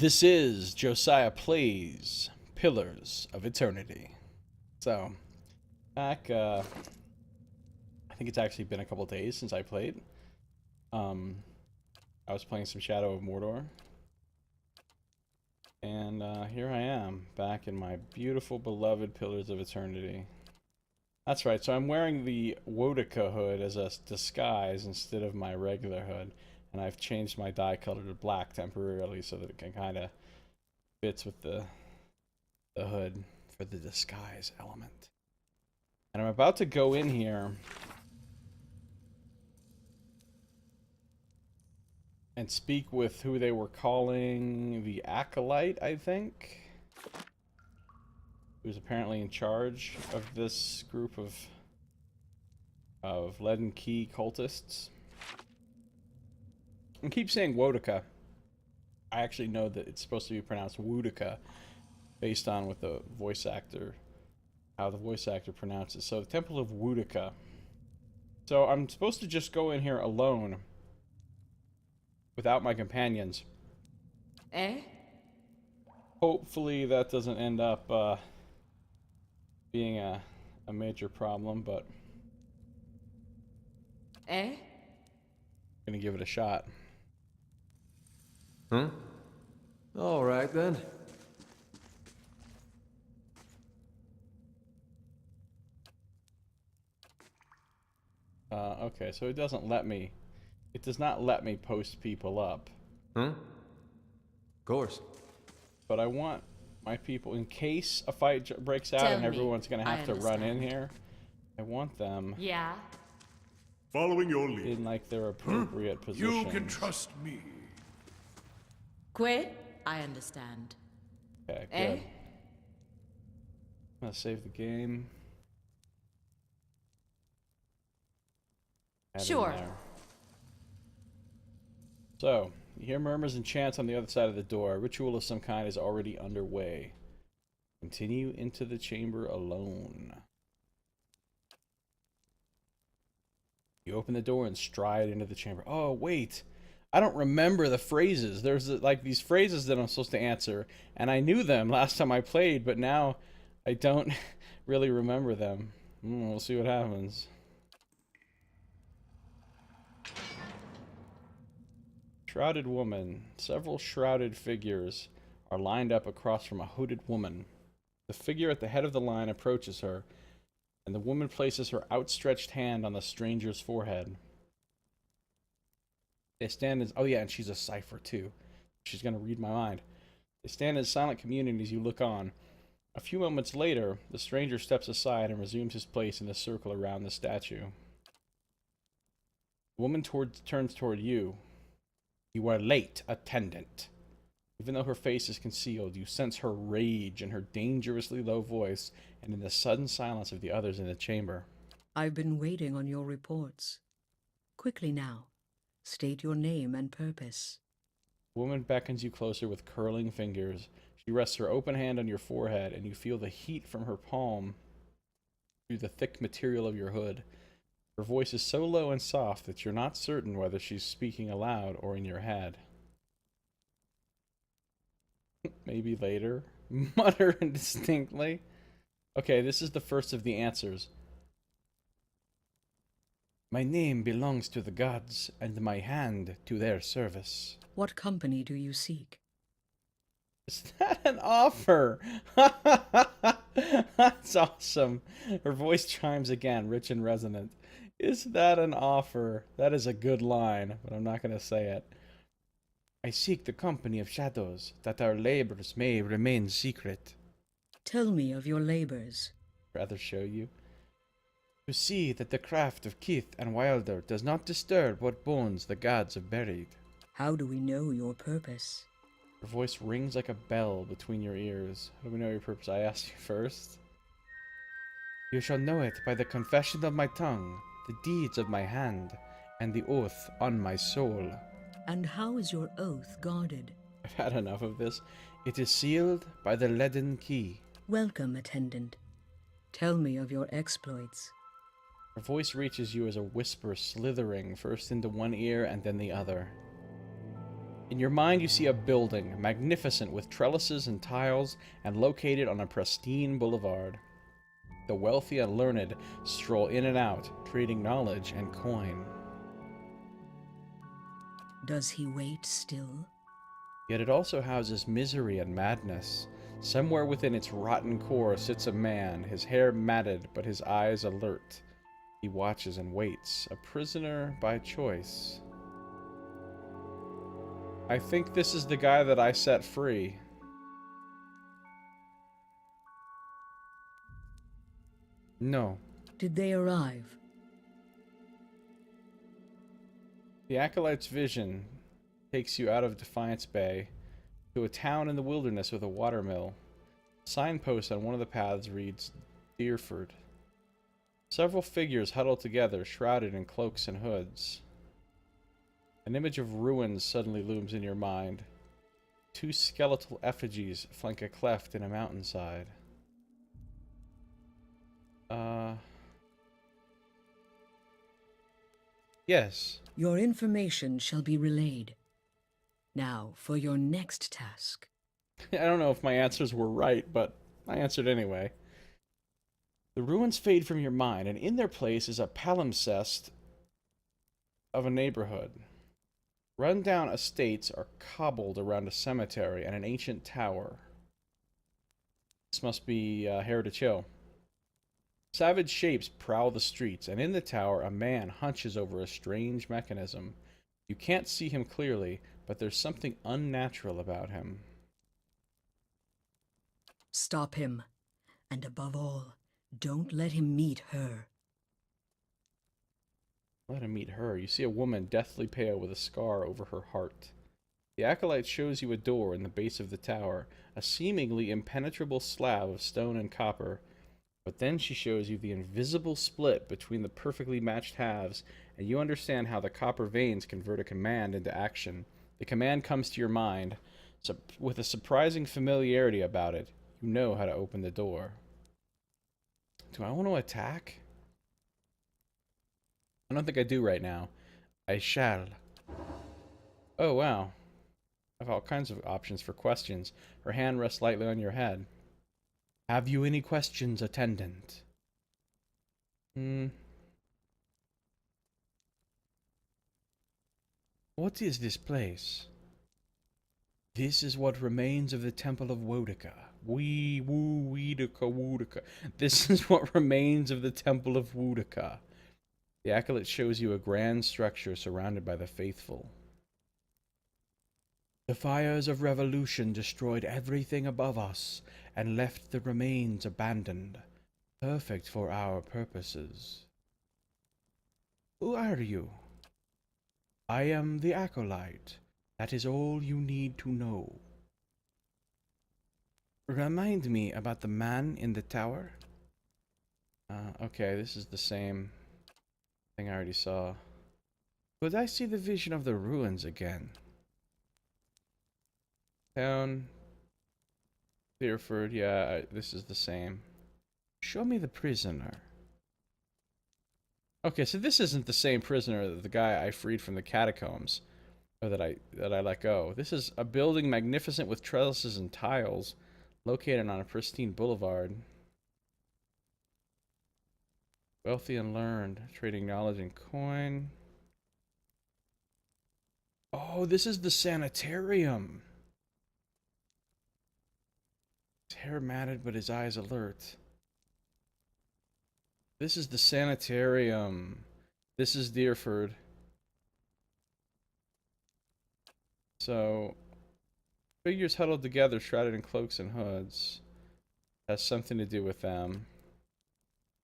This is Josiah Plays Pillars of Eternity. So, back, I think it's actually been a couple days since I played. I was playing some Shadow of Mordor. And here I am, back in my beautiful, beloved Pillars of Eternity. That's right, so I'm wearing the Wodica hood as a disguise instead of my regular hood. And I've changed my dye color to black temporarily so that it can kind of fits with the hood for the disguise element. And I'm about to go in here and speak with who they were calling the Acolyte, I think. Who's apparently in charge of this group of Leaden Key cultists. I keep saying Wodica. I actually know that it's supposed to be pronounced Wodica, based on what the voice actor, how the voice actor pronounces. So the Temple of Wodica. So I'm supposed to just go in here alone, without my companions. Eh? Hopefully that doesn't end up being a major problem, but Eh? I'm gonna give it a shot. Huh? All right, then. Okay, so it doesn't let me... It does not let me post people up. Huh? Of course. But I want my people, in case a fight breaks out Tell and me. everyone's gonna have I to run in understand. here, I want them Yeah. Following your lead. in, like, their appropriate positions. You can trust me. Quit? I understand. Okay, good. Eh? I'm gonna save the game. Add in Sure. there. So, you hear murmurs and chants on the other side of the door. A ritual of some kind is already underway. Continue into the chamber alone. You open the door and stride into the chamber. Oh, wait. I don't remember the phrases. There's like these phrases that I'm supposed to answer, and I knew them last time I played, but now I don't really remember them. We'll see what happens. Shrouded woman. Several shrouded figures are lined up across from a hooded woman. The figure at the head of the line approaches her, and the woman places her outstretched hand on the stranger's forehead. They stand as... Oh yeah, and she's a cipher too. She's gonna read my mind. They stand in silent community as you look on. A few moments later, the stranger steps aside and resumes his place in the circle around the statue. The woman turns toward you. You are late, attendant. Even though her face is concealed, you sense her rage in her dangerously low voice and in the sudden silence of the others in the chamber. I've been waiting on your reports. Quickly now, state your name and purpose. The woman beckons you closer with curling fingers. She rests her open hand on your forehead, and you feel the heat from her palm through the thick material of your hood. Her voice is so low and soft that you're not certain whether she's speaking aloud or in your head. Maybe later. Mutter indistinctly. Okay, this is the first of the answers. My name belongs to the gods, and my hand to their service. What company do you seek? Is that an offer? That's awesome. Her voice chimes again, rich and resonant. Is that an offer? That is a good line, but I'm not going to say it. I seek the company of shadows, that our labors may remain secret. Tell me of your labors. Rather show you. To see that the craft of Keith and Wilder does not disturb what bones the gods have buried. How do we know your purpose? Her voice rings like a bell between your ears. How do we know your purpose? I asked you first. You shall know it by the confession of my tongue, the deeds of my hand, and the oath on my soul. And how is your oath guarded? I've had enough of this. It is sealed by the leaden key. Welcome, attendant. Tell me of your exploits. Her voice reaches you as a whisper slithering first into one ear and then the other. In your mind, you see a building, magnificent with trellises and tiles, and located on a pristine boulevard. The wealthy and learned stroll in and out, trading knowledge and coin. Does he wait still? Yet it also houses misery and madness. Somewhere within its rotten core sits a man, his hair matted but his eyes alert. He watches and waits, a prisoner by choice. I think this is the guy that I set free. No. Did they arrive? The Acolyte's vision takes you out of Defiance Bay to a town in the wilderness with a watermill. A signpost on one of the paths reads, Deerford. Several figures huddle together, shrouded in cloaks and hoods. An image of ruins suddenly looms in your mind. Two skeletal effigies flank a cleft in a mountainside. Yes. Your information shall be relayed. Now, for your next task. I don't know if my answers were right, but I answered anyway. The ruins fade from your mind, and in their place is a palimpsest of a neighborhood. Run-down estates are cobbled around a cemetery and an ancient tower. This must be Heritage Hill. Savage shapes prowl the streets, and in the tower a man hunches over a strange mechanism. You can't see him clearly, but there's something unnatural about him. Stop him. And above all, don't let him meet her. Let him meet her. You see a woman deathly pale with a scar over her heart. The Acolyte shows you a door in the base of the tower, a seemingly impenetrable slab of stone and copper. But then she shows you the invisible split between the perfectly matched halves, and you understand how the copper veins convert a command into action. The command comes to your mind, with a surprising familiarity about it. You know how to open the door. Do I want to attack? I don't think I do right now. I shall. Oh, wow. I have all kinds of options for questions. Her hand rests lightly on your head. Have you any questions, attendant? What is this place? This is what remains of the Temple of Wodika. Wodika. This is what remains of the Temple of Wodika. The Acolyte shows you a grand structure surrounded by the faithful. The fires of revolution destroyed everything above us and left the remains abandoned, perfect for our purposes. Who are you? I am the Acolyte. That is all you need to know. Remind me about the man in the tower. Okay, this is the same thing I already saw. Could I see the vision of the ruins again? Town. Clearford, yeah, this is the same. Show me the prisoner. Okay, so this isn't the same prisoner that the guy I freed from the catacombs. Or that I let go. This is a building magnificent with trellises and tiles, located on a pristine boulevard. Wealthy and learned, trading knowledge and coin. Oh, this is the sanitarium. His hair matted, but his eyes alert. This is the sanitarium. This is Deerford. So, figures huddled together, shrouded in cloaks and hoods. Has something to do with them.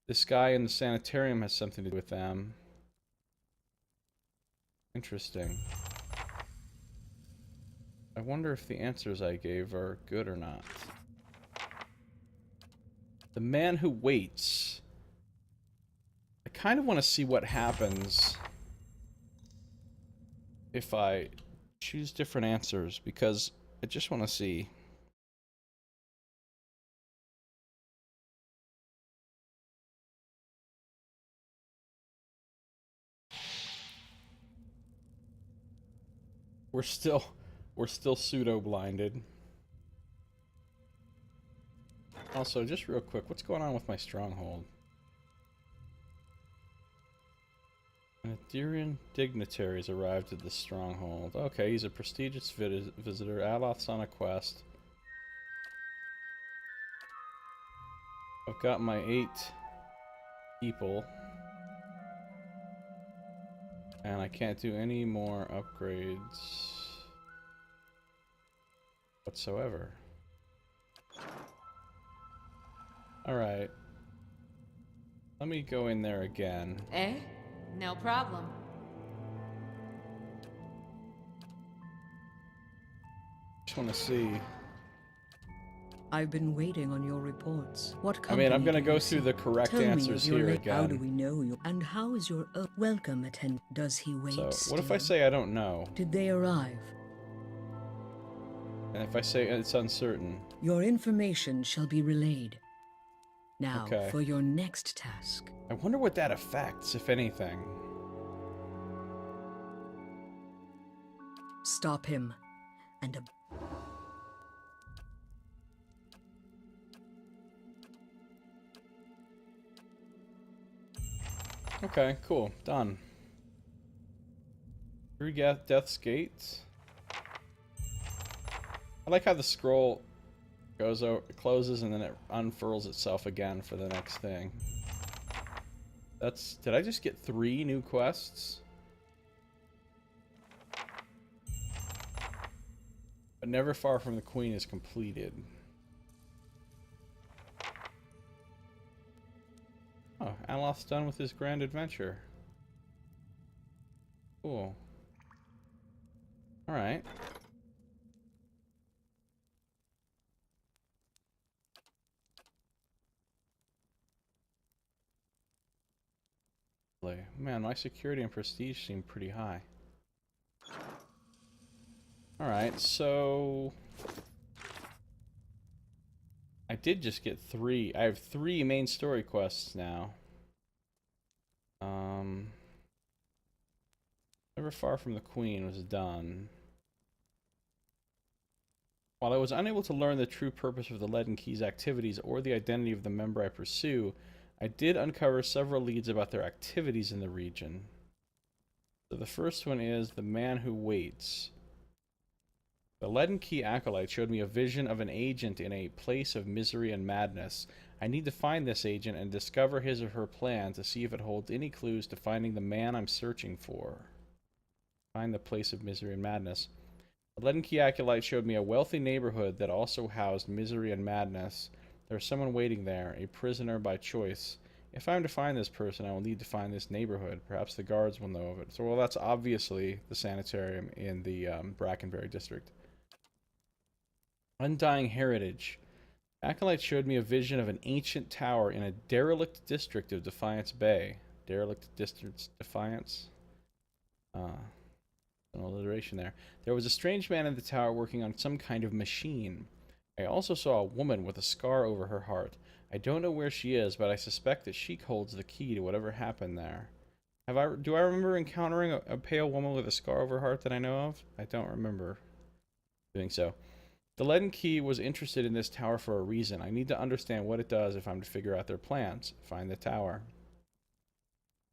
This guy in the sanitarium has something to do with them. Interesting. I wonder if the answers I gave are good or not. The man who waits. I kind of want to see what happens if I choose different answers, because I just want to see. We're still We're still pseudo-blinded. Also, just real quick, what's going on with my stronghold? An Etherean dignitary has arrived at the stronghold. Okay, he's a prestigious visitor. Aloth's on a quest. I've got my 8 people. And I can't do any more upgrades whatsoever. Alright. Let me go in there again. Eh? No problem. Just want to see. I've been waiting on your reports. What I company mean, I'm gonna do go you through see? the correct Tell me answers of your here How do again. we know you? And how is your welcome attend? Does he wait So, still? what if I say I don't know? Did they arrive? And if I say it's uncertain? Your information shall be relayed. Now, Okay. for your next task. I wonder what that affects, if anything. Stop him. And Okay, cool. Done. Through Death's Gate. I like how the scroll goes over, closes, and then it unfurls itself again for the next thing. That's... Did I just get 3 new quests? But Never Far from the Queen is completed. Oh, Aloth's done with his grand adventure. Cool. Alright. Man, my security and prestige seem pretty high. Alright, so... I did just get 3. I have 3 main story quests now. Never Far from the Queen was done. While I was unable to learn the true purpose of the Leaden Key's activities or the identity of the member I pursue, I did uncover several leads about their activities in the region. So the first one is The Man Who Waits. The Leaden Key Acolyte showed me a vision of an agent in a place of misery and madness. I need to find this agent and discover his or her plan to see if it holds any clues to finding the man I'm searching for. Find the place of misery and madness. The Leaden Key Acolyte showed me a wealthy neighborhood that also housed misery and madness. There's someone waiting there, a prisoner by choice. If I'm to find this person, I will need to find this neighborhood. Perhaps the guards will know of it. So, well, that's obviously the sanitarium in the Brackenberry district. Undying Heritage. Acolyte showed me a vision of an ancient tower in a derelict district of Defiance Bay. Derelict district Defiance? An alliteration there. There was a strange man in the tower working on some kind of machine. I also saw a woman with a scar over her heart. I don't know where she is, but I suspect that she holds the key to whatever happened there. Do I remember encountering a pale woman with a scar over her heart that I know of? I don't remember doing so. The Leaden Key was interested in this tower for a reason. I need to understand what it does if I'm to figure out their plans. Find the tower.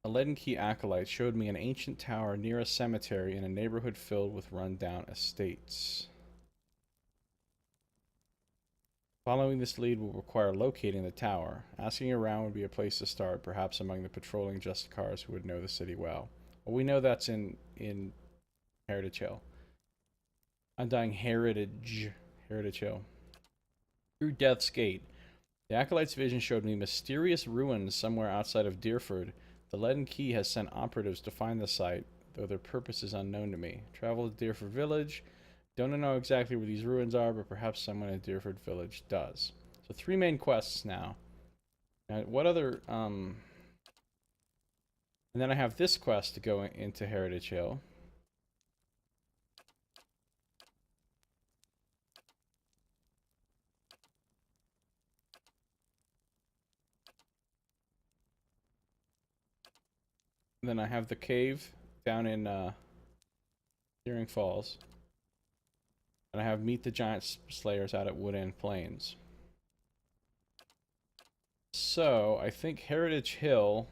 A Leaden Key Acolyte showed me an ancient tower near a cemetery in a neighborhood filled with run-down estates. Following this lead will require locating the tower. Asking around would be a place to start, perhaps among the patrolling Justicars who would know the city well. Well, we know that's in Heritage Hill. Undying Heritage Hill. Through Death's Gate. The Acolyte's vision showed me mysterious ruins somewhere outside of Deerford. The Leaden Key has sent operatives to find the site, though their purpose is unknown to me. Travel to Deerford Village. Don't know exactly where these ruins are, but perhaps someone in Deerford Village does. So 3 main quests now. Now, what other... And then I have this quest to go into Heritage Hill. And then I have the cave down in Searing Falls. And I have Meet the Giant Slayers out at Woodend Plains. So, I think Heritage Hill...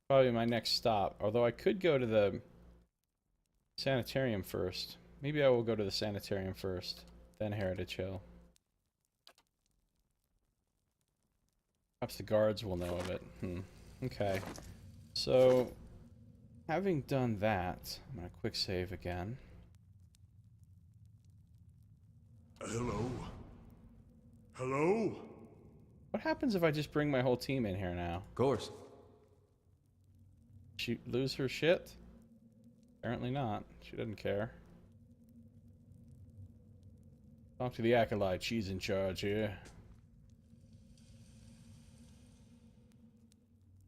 probably my next stop. Although I could go to the sanitarium first. Maybe I will go to the sanitarium first, then Heritage Hill. Perhaps the guards will know of it. Okay. So, having done that, I'm going to quick save again. Hello? Hello? What happens if I just bring my whole team in here now? Of course. She lose her shit? Apparently not. She doesn't care. Talk to the acolyte. She's in charge here.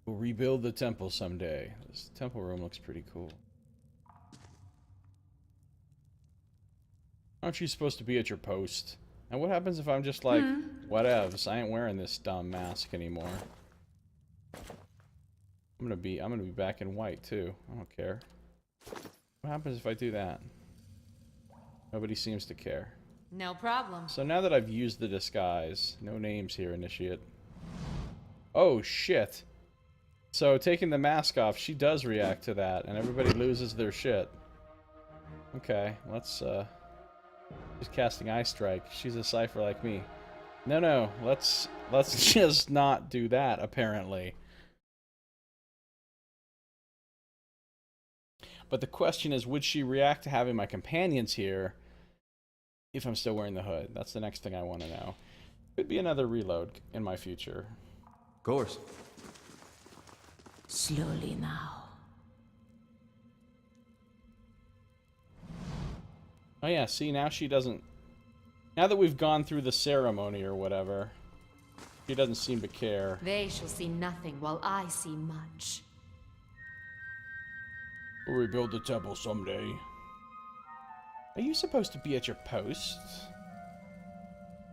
We'll rebuild the temple someday. This temple room looks pretty cool. Aren't you supposed to be at your post? And what happens if I'm just like, whatevs, I ain't wearing this dumb mask anymore. I'm gonna be back in white too. I don't care. What happens if I do that? Nobody seems to care. No problem. So now that I've used the disguise, no names here, initiate. Oh shit. So taking the mask off, she does react to that, and everybody loses their shit. Okay, let's she's casting Ice Strike. She's a cipher like me. No, let's just not do that, apparently. But the question is, would she react to having my companions here if I'm still wearing the hood? That's the next thing I want to know. Could be another reload in my future. Of course. Slowly now. Oh yeah, see, now she doesn't... Now that we've gone through the ceremony or whatever, she doesn't seem to care. They shall see nothing while I see much. We'll rebuild the temple someday. Are you supposed to be at your post?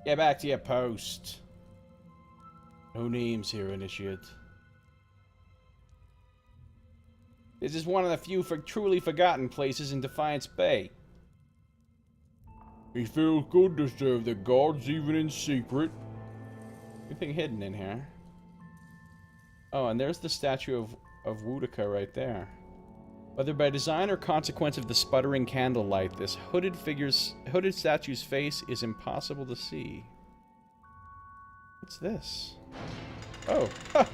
Get back to your post. No names here, initiate. This is one of the few truly forgotten places in Defiance Bay. It feels good to serve the gods, even in secret. Anything hidden in here? Oh, and there's the statue of Woudica right there. Whether by design or consequence of the sputtering candlelight, this hooded statue's face is impossible to see. What's this? Oh, ha!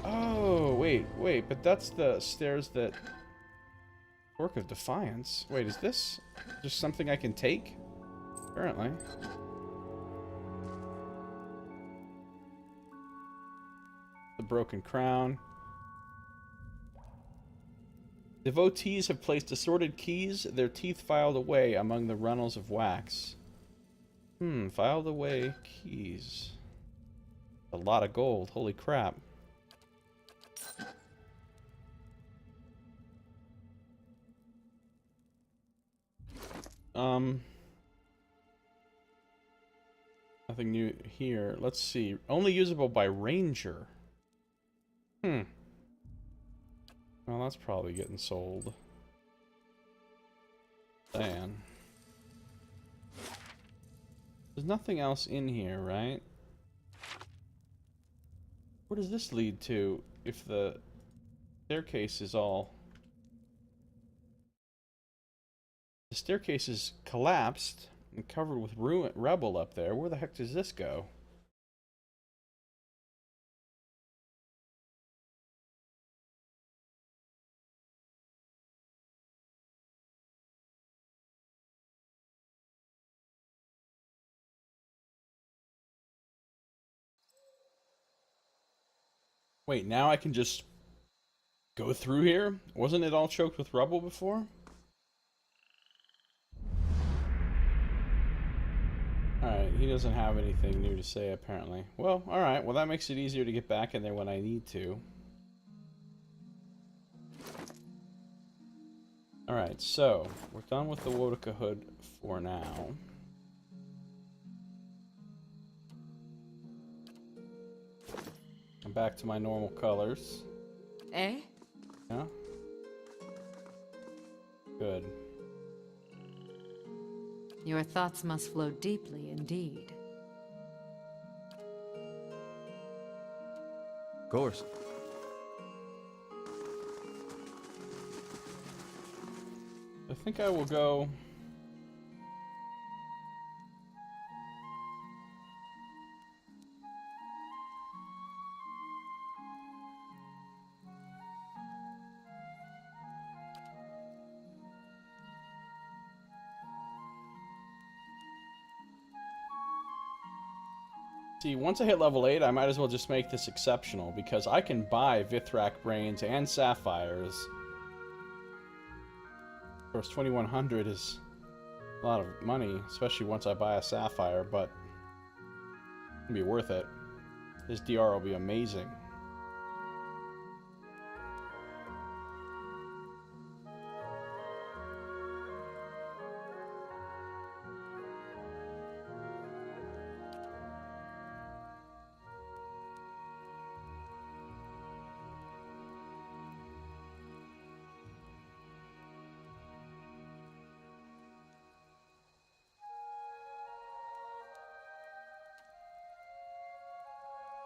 Oh, wait, but that's the stairs that... Work of Defiance. Wait, is this just something I can take? Apparently. The broken crown. Devotees have placed assorted keys, their teeth filed away among the runnels of wax. Filed away keys. A lot of gold, holy crap. Nothing new here. Let's see. Only usable by ranger. Well, that's probably getting sold. Dan. There's nothing else in here, right? Where does this lead to if the staircase is all... The staircase is collapsed and covered with rubble up there. Where the heck does this go? Wait, now I can just go through here? Wasn't it all choked with rubble before? Alright, he doesn't have anything new to say, apparently. Well, alright, well that makes it easier to get back in there when I need to. Alright, so, we're done with the Woudica hood for now. I'm back to my normal colors. Eh? Yeah. Good. Your thoughts must flow deeply indeed. Of course. I think I will go... See, once I hit level 8, I might as well just make this exceptional, because I can buy Vithrak Brains and Sapphires. Of course, 2100 is a lot of money, especially once I buy a Sapphire, but it'll be worth it. This DR will be amazing.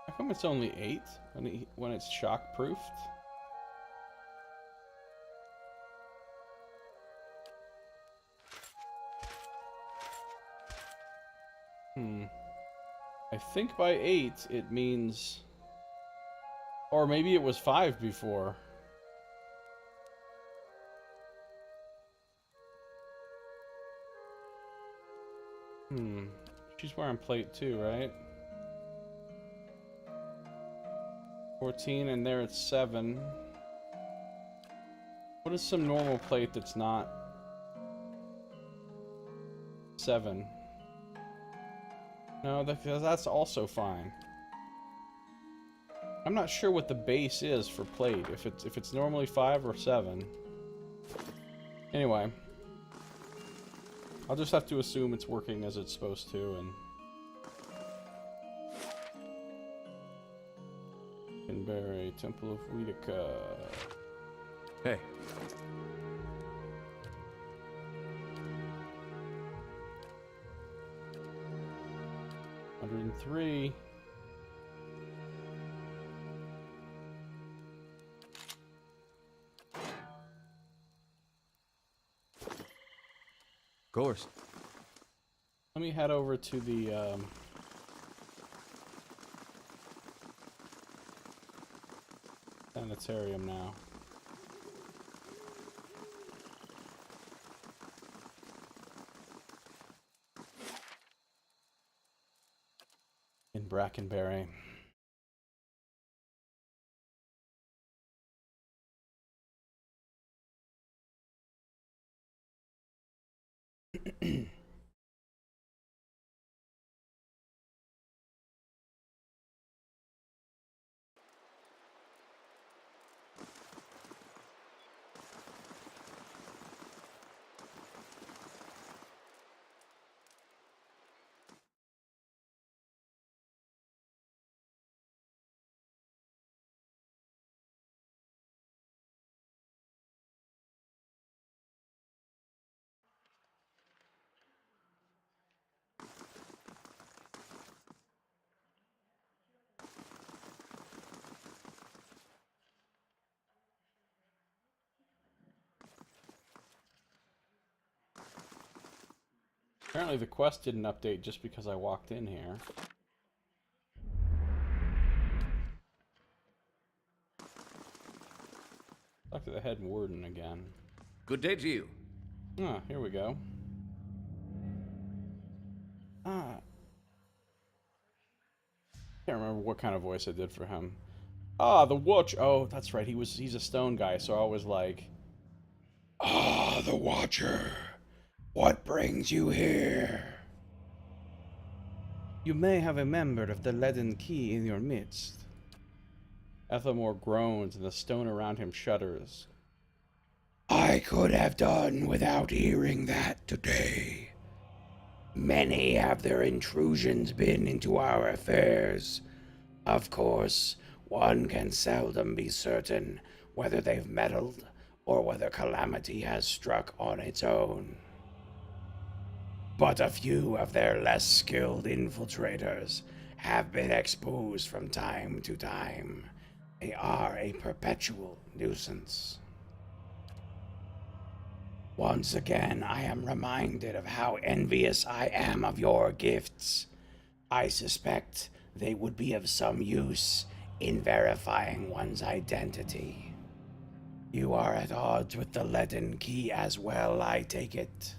How come it's only 8 when it's shock-proofed? I think by 8 it means... Or maybe it was 5 before. She's wearing plate 2, right? 14, and there it's 7. What is some normal plate that's not 7? No, that's also fine. I'm not sure what the base is for plate, if it's normally 5 or 7. Anyway, I'll just have to assume it's working as it's supposed to, and Berry, Temple of Weedica. Hey. $103. Of course. Let me head over to the sanitarium now. In Brackenberry. Apparently the quest didn't update just because I walked in here. Talk to the head warden again. Good day to you. Ah, here we go. Can't remember what kind of voice I did for him. Ah, the Watch. Oh, that's right. He's a stone guy, so I was like, ah, the Watcher. What brings you here? You may have a member of the Leaden Key in your midst. Ethelmore groans and the stone around him shudders. I could have done without hearing that today. Many have their intrusions been into our affairs. Of course, one can seldom be certain whether they've meddled or whether calamity has struck on its own. But a few of their less skilled infiltrators have been exposed from time to time. They are a perpetual nuisance. Once again, I am reminded of how envious I am of your gifts. I suspect they would be of some use in verifying one's identity. You are at odds with the leaden key as well, I take it.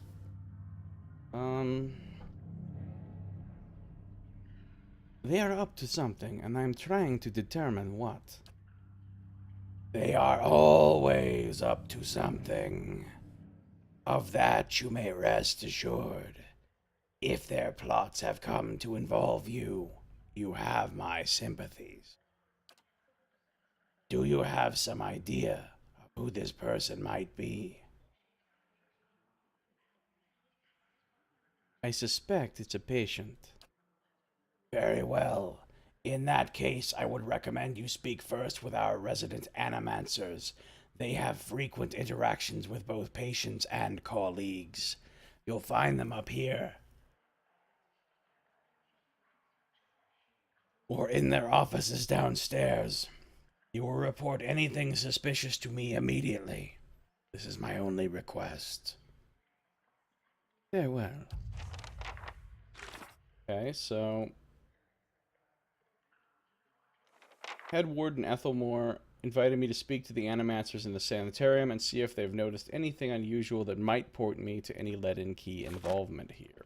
They are up to something, and I'm trying to determine what. They are always up to something. Of that you may rest assured. If their plots have come to involve you, you have my sympathies. Do you have some idea of who this person might be? I suspect it's a patient. Very well. In that case, I would recommend you speak first with our resident animancers. They have frequent interactions with both patients and colleagues. You'll find them up here. Or in their offices downstairs. You will report anything suspicious to me immediately. This is my only request. Very well. Okay, so Head Warden Ethelmore invited me to speak to the animancers in the sanitarium and see if they've noticed anything unusual that might point me to any leaden key involvement here.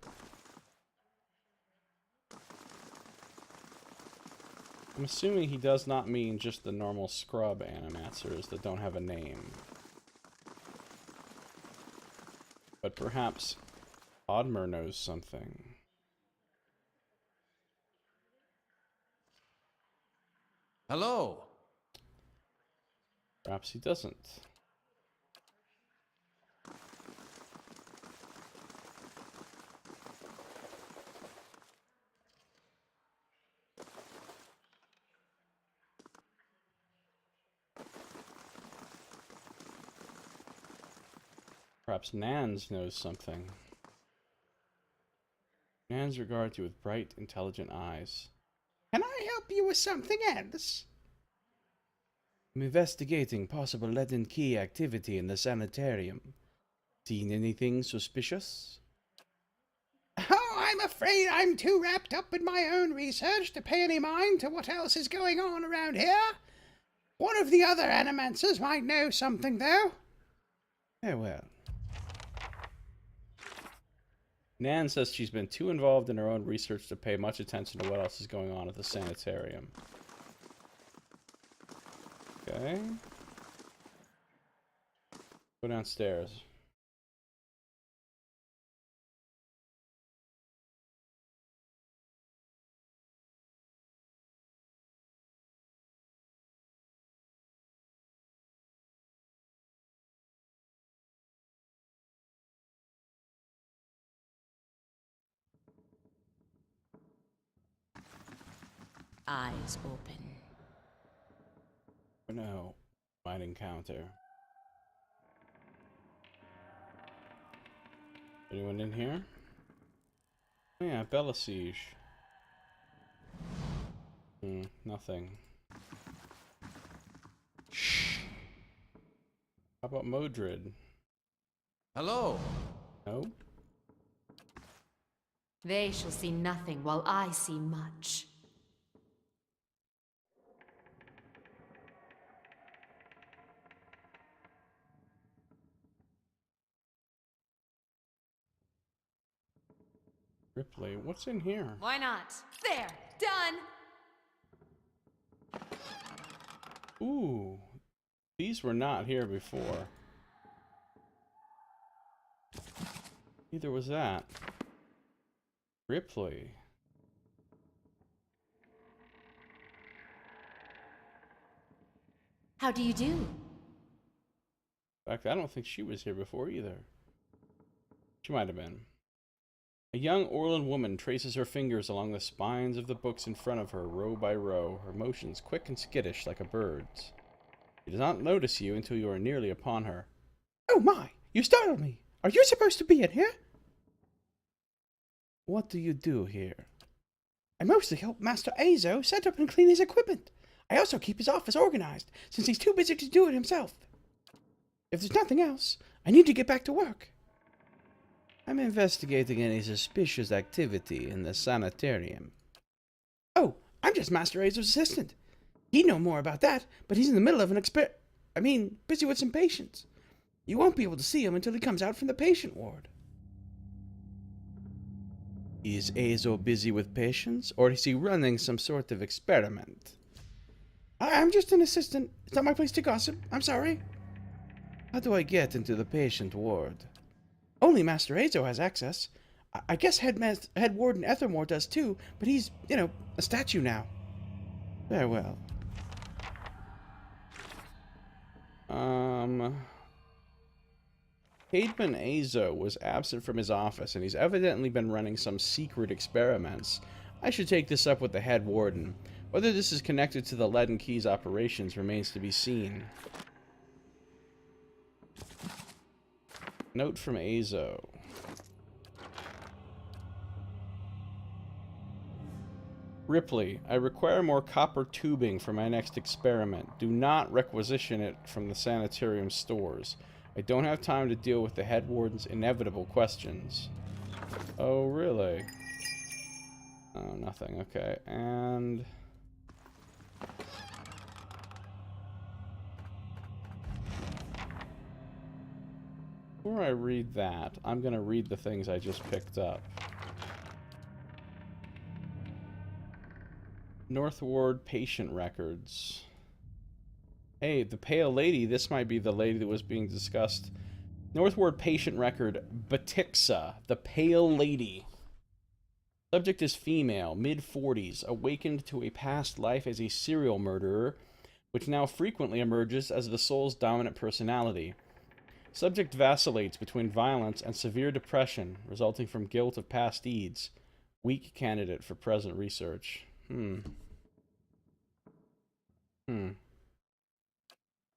I'm assuming he does not mean just the normal scrub animancers that don't have a name. But perhaps Odmer knows something. Hello. Perhaps he doesn't. Perhaps Nans knows something. Nans regards you with bright, intelligent eyes. Can I help you with something else? I'm investigating possible leaden key activity in the sanitarium. Seen anything suspicious? Oh, I'm afraid I'm too wrapped up in my own research to pay any mind to what else is going on around here. One of the other animancers might know something, though. Very well. Nan says she's been too involved in her own research to pay much attention to what else is going on at the sanitarium. Okay. Go downstairs. Eyes open. No. Might encounter. Anyone in here? Oh yeah, Bella Siege. Nothing. Shh. How about Modred? Hello. No? They shall see nothing while I see much. Ripley, what's in here? Why not? There! Done! Ooh. These were not here before. Neither was that. Ripley. How do you do? In fact, I don't think she was here before either. She might have been. A young Orlan woman traces her fingers along the spines of the books in front of her, row by row, her motions quick and skittish like a bird's. She does not notice you until you are nearly upon her. Oh my, you startled me. Are you supposed to be in here? What do you do here? I mostly help Master Azo set up and clean his equipment. I also keep his office organized, since he's too busy to do it himself. If there's nothing else, I need to get back to work. I'm investigating any suspicious activity in the sanitarium. Oh, I'm just Master Azo's assistant. He'd know more about that, but he's in the middle of an busy with some patients. You won't be able to see him until he comes out from the patient ward. Is Azo busy with patients, or is he running some sort of experiment? I'm just an assistant. It's not my place to gossip. I'm sorry. How do I get into the patient ward? Only Master Azo has access. I guess Head Warden Ethermore does too, but he's, a statue now. Very well. Caedmon Azo was absent from his office, and he's evidently been running some secret experiments. I should take this up with the head warden. Whether this is connected to the Leaden Keys operations remains to be seen. Note from Azo. Ripley, I require more copper tubing for my next experiment. Do not requisition it from the sanitarium stores. I don't have time to deal with the head warden's inevitable questions. Oh, really? Oh, nothing. Okay, and... before I read that, I'm going to read the things I just picked up. Northward patient records. Hey, the Pale Lady. This might be the lady that was being discussed. Northward patient record. Batixa, the Pale Lady. Subject is female, mid-40s, awakened to a past life as a serial murderer, which now frequently emerges as the soul's dominant personality. Subject vacillates between violence and severe depression, resulting from guilt of past deeds. Weak candidate for present research.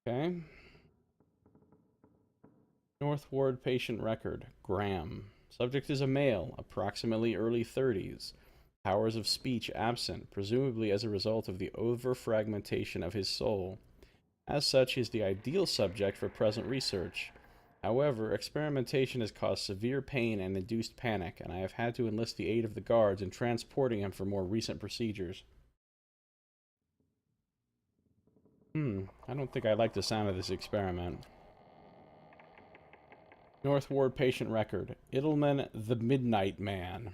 Okay. Northward patient record. Graham. Subject is a male, approximately early 30s. Powers of speech absent, presumably as a result of the over-fragmentation of his soul. As such, he is the ideal subject for present research. However, experimentation has caused severe pain and induced panic, and I have had to enlist the aid of the guards in transporting him for more recent procedures. I don't think I like the sound of this experiment. Northward patient record. Idelman the Midnight Man.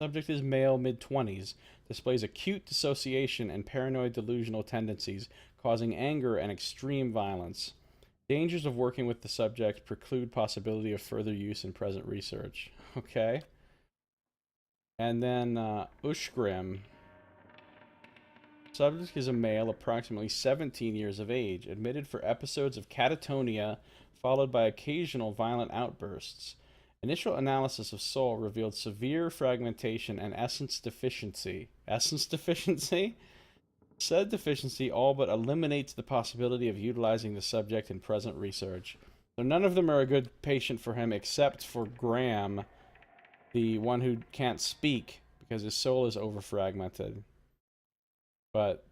Subject is male, mid-20s. Displays acute dissociation and paranoid delusional tendencies, causing anger and extreme violence. Dangers of working with the subject preclude possibility of further use in present research. Okay. And then, Ushgrim. Subject is a male, approximately 17 years of age, admitted for episodes of catatonia, followed by occasional violent outbursts. Initial analysis of soul revealed severe fragmentation and essence deficiency. Essence deficiency? Said deficiency all but eliminates the possibility of utilizing the subject in present research. So none of them are a good patient for him except for Graham, the one who can't speak because his soul is over-fragmented. But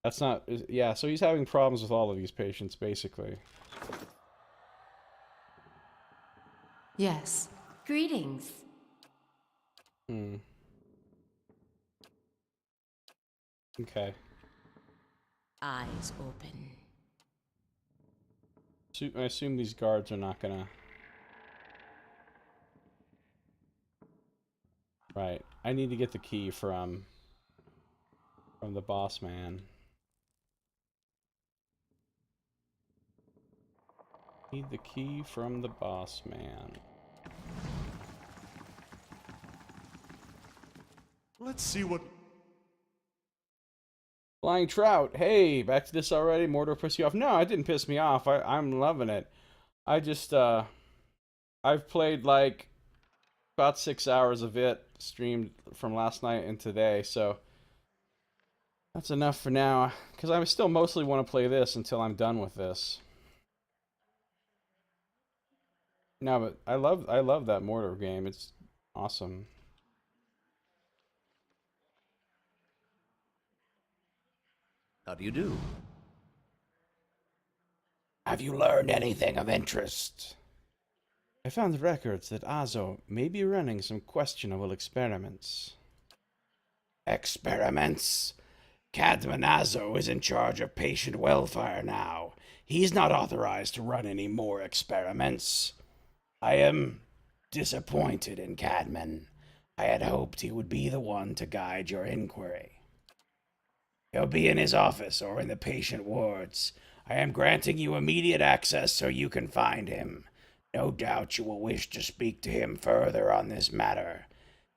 that's not... yeah, so he's having problems with all of these patients, basically. Yes. Greetings. Okay. Eyes open. I assume these guards are not gonna... Right. I need to get the key from the boss man. Need the key from the boss man. Let's see what... Flying Trout, hey, back to this already? Mordor pissed you off? No, it didn't piss me off. I'm loving it. I just, I've played like about 6 hours of it, streamed from last night and today, so that's enough for now. Because I still mostly want to play this until I'm done with this. No, but I love that Mortar game. It's awesome. How do you do? Have you learned anything of interest? I found records that Azo may be running some questionable experiments. Experiments? Cadmanazo is in charge of patient welfare now. He's not authorized to run any more experiments. I am disappointed in Cadman. I had hoped he would be the one to guide your inquiry. He'll be in his office or in the patient wards. I am granting you immediate access so you can find him. No doubt you will wish to speak to him further on this matter,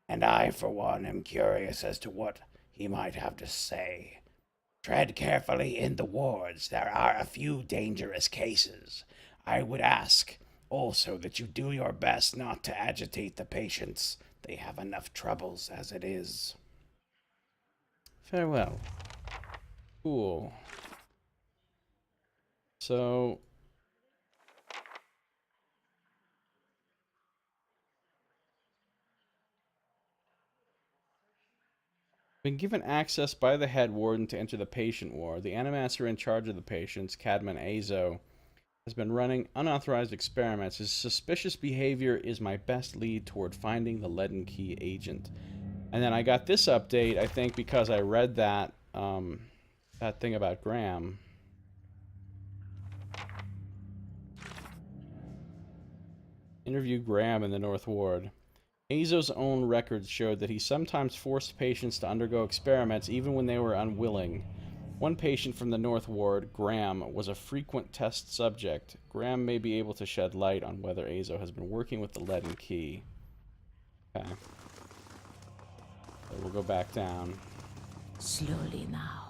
and I, for one, am curious as to what he might have to say. Tread carefully in the wards. There are a few dangerous cases. I would ask also that you do your best not to agitate the patients. They have enough troubles as it is. Farewell. Cool. So, been given access by the head warden to enter the patient ward. The animaster in charge of the patients, Cadman Azo, has been running unauthorized experiments. His suspicious behavior is my best lead toward finding the Leaden Key agent. And then I got this update, I think, because I read that that thing about Graham. Interview Graham in the North Ward. Azo's own records showed that he sometimes forced patients to undergo experiments even when they were unwilling. One patient from the North Ward, Graham, was a frequent test subject. Graham may be able to shed light on whether Azo has been working with the Leaden Key. Okay. So we'll go back down. Slowly now.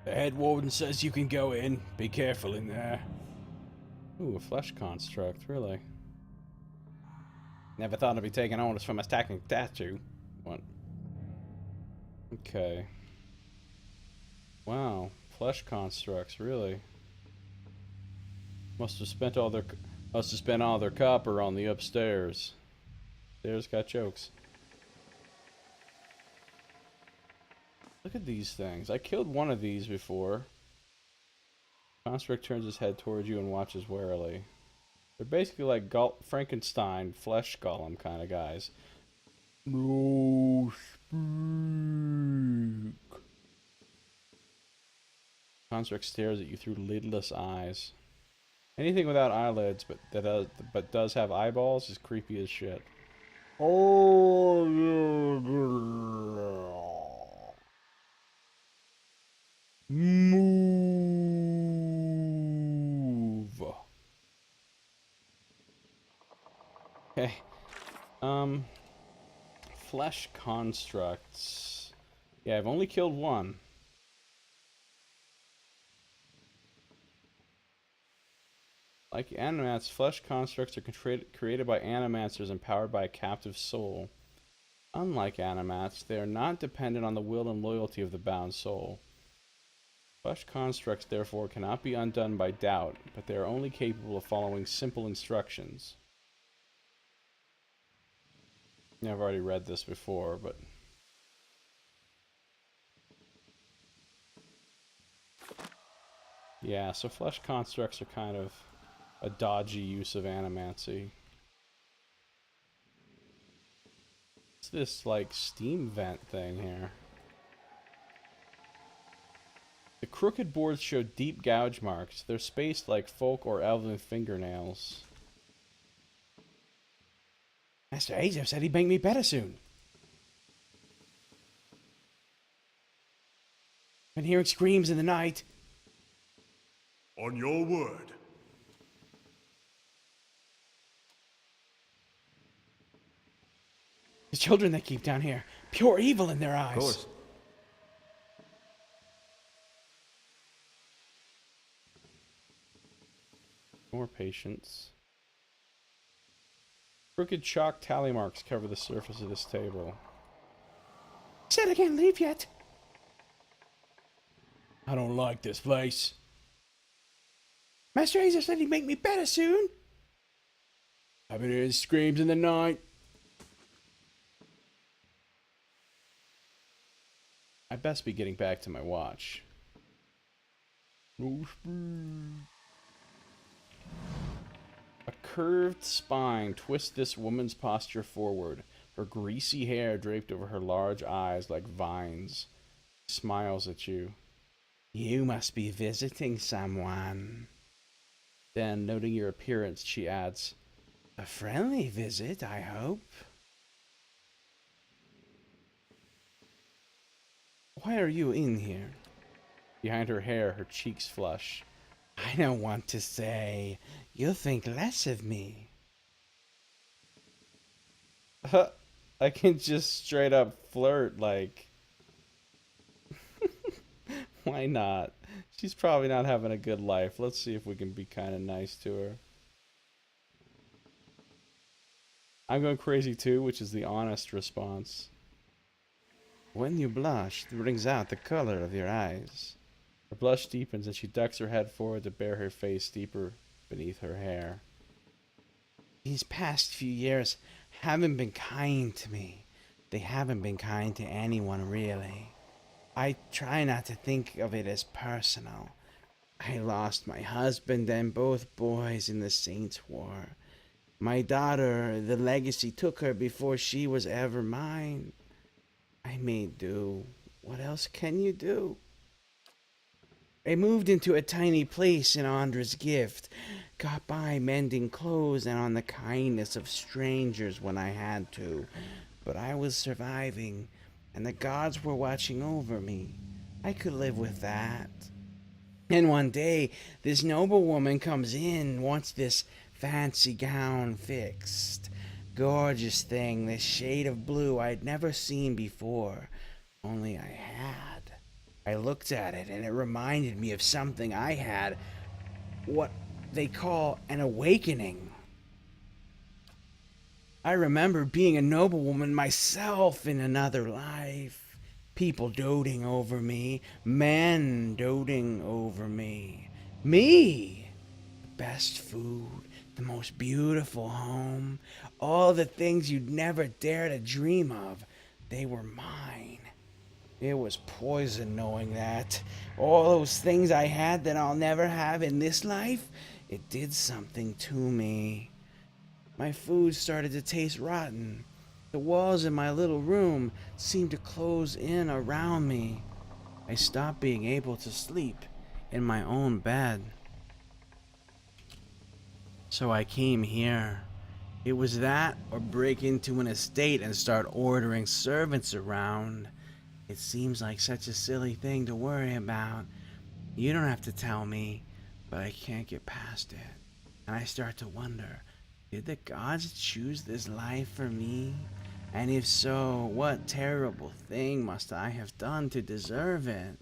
The head warden says you can go in. Be careful in there. Ooh, a flesh construct, really? Never thought I'd be taking orders from a stacking statue. What? Okay. Wow, flesh constructs, really? Must have spent all their copper on the upstairs. Stairs got jokes. Look at these things. I killed one of these before. Construct turns his head towards you and watches warily. They're basically like Frankenstein flesh golem kind of guys. No speak. Construct stares at you through lidless eyes. Anything without eyelids but does have eyeballs is creepy as shit. Oh, move. Okay. Flesh constructs. Yeah, I've only killed one. Like animats, flesh constructs are created by animancers and powered by a captive soul. Unlike animats, they are not dependent on the will and loyalty of the bound soul. Flesh constructs, therefore, cannot be undone by doubt, but they are only capable of following simple instructions. Yeah, I've already read this before, but... yeah, so flesh constructs are kind of a dodgy use of animancy. What's this, like, steam vent thing here? The crooked boards show deep gouge marks. They're spaced like folk or elven fingernails. Master Azo said he'd make me better soon. Been hearing screams in the night. On your word. children they keep down here. Pure evil in their eyes. Of course. More patience. Crooked chalk tally marks cover the surface of this table. Said I can't leave yet. I don't like this place. Master Azer said he'd make me better soon. I've been hearing screams in the night. I best be getting back to my watch. A curved spine twists this woman's posture forward, her greasy hair draped over her large eyes like vines. She smiles at you. You must be visiting someone. Then, noting your appearance, she adds, A friendly visit, I hope. Why are you in here? Behind her hair, her cheeks flush. I don't want to say. You'll think less of me. I can just straight up flirt, like... Why not? She's probably not having a good life. Let's see if we can be kind of nice to her. I'm going crazy too, which is the honest response. When you blush, it brings out the color of your eyes. Her blush deepens and she ducks her head forward to bare her face deeper beneath her hair. These past few years haven't been kind to me. They haven't been kind to anyone, really. I try not to think of it as personal. I lost my husband and both boys in the Saints' War. My daughter, the legacy took her before she was ever mine. I made do. What else can you do? I moved into a tiny place in Andra's gift, got by mending clothes and on the kindness of strangers when I had to. But I was surviving, and the gods were watching over me. I could live with that. And one day, this noble woman comes in, wants this fancy gown fixed. Gorgeous thing, this shade of blue I'd never seen before. Only I had. I looked at it, and it reminded me of something I had. What they call an awakening. I remember being a noblewoman myself in another life. People doting over me. Men doting over me. Me! The best food. The most beautiful home. All the things you'd never dare to dream of. They were mine. It was poison knowing that. All those things I had that I'll never have in this life, it did something to me. My food started to taste rotten. The walls in my little room seemed to close in around me. I stopped being able to sleep in my own bed. So I came here. It was that or break into an estate and start ordering servants around. It seems like such a silly thing to worry about. You don't have to tell me, but I can't get past it. And I start to wonder, did the gods choose this life for me? And if so, what terrible thing must I have done to deserve it?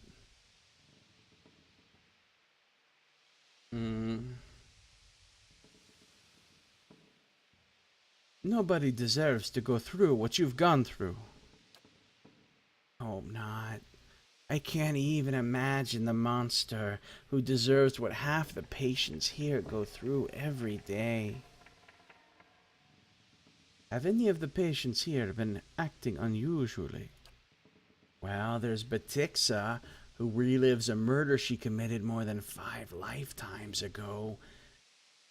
Nobody deserves to go through what you've gone through. Hope not. I can't even imagine the monster who deserves what half the patients here go through every day. Have any of the patients here been acting unusually? Well, there's Batixa, who relives a murder she committed more than 5 lifetimes ago.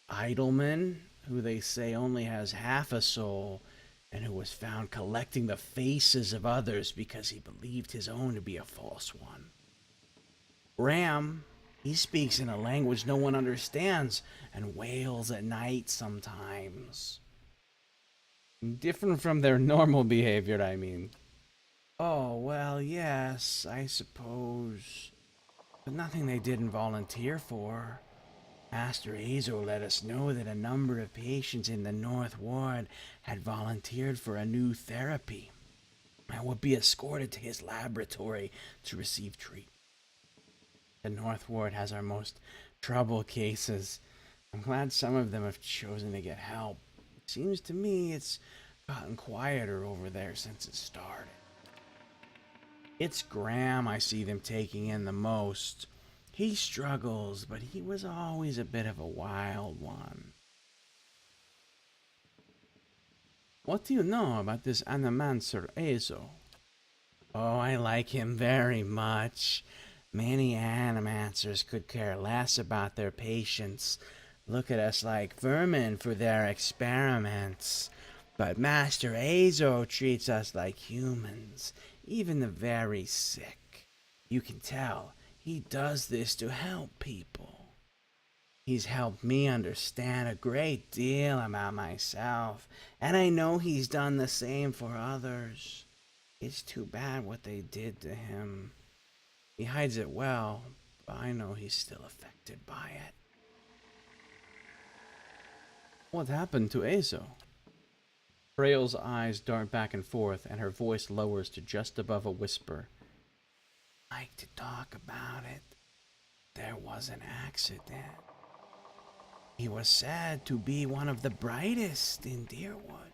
Idleman, who they say only has half a soul, and who was found collecting the faces of others because he believed his own to be a false one. Ram, he speaks in a language no one understands and wails at night sometimes. Different from their normal behavior, I mean. Oh, well, yes, I suppose. But nothing they didn't volunteer for. Master Azo let us know that a number of patients in the North Ward had volunteered for a new therapy and would be escorted to his laboratory to receive treatment. The North Ward has our most troubled cases. I'm glad some of them have chosen to get help. It seems to me it's gotten quieter over there since it started. It's Graham I see them taking in the most. He struggles, but he was always a bit of a wild one. What do you know about this Animancer Azo? Oh, I like him very much. Many animancers could care less about their patients. Look at us like vermin for their experiments. But Master Azo treats us like humans, even the very sick. You can tell he does this to help people. He's helped me understand a great deal about myself, and I know he's done the same for others. It's too bad what they did to him. He hides it well, but I know he's still affected by it. What happened to Azo? Frail's eyes dart back and forth, and her voice lowers to just above a whisper. I like to talk about it. There was an accident. He was said to be one of the brightest in Deerwood.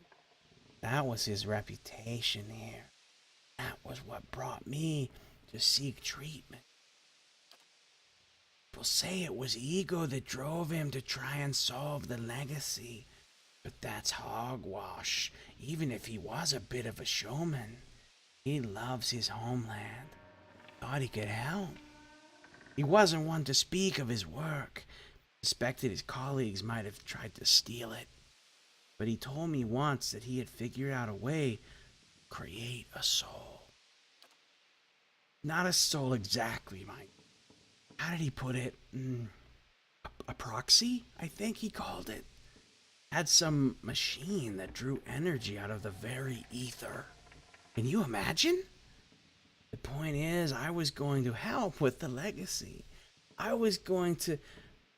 That was his reputation here. That was what brought me to seek treatment. People say it was ego that drove him to try and solve the legacy. But that's hogwash. Even if he was a bit of a showman, he loves his homeland. Thought he could help. He wasn't one to speak of his work. Suspected his colleagues might have tried to steal it. But he told me once that he had figured out a way to create a soul. Not a soul exactly, Mike. How did he put it? A proxy, I think he called it. Had some machine that drew energy out of the very ether. Can you imagine? The point is, I was going to help with the legacy. I was going to...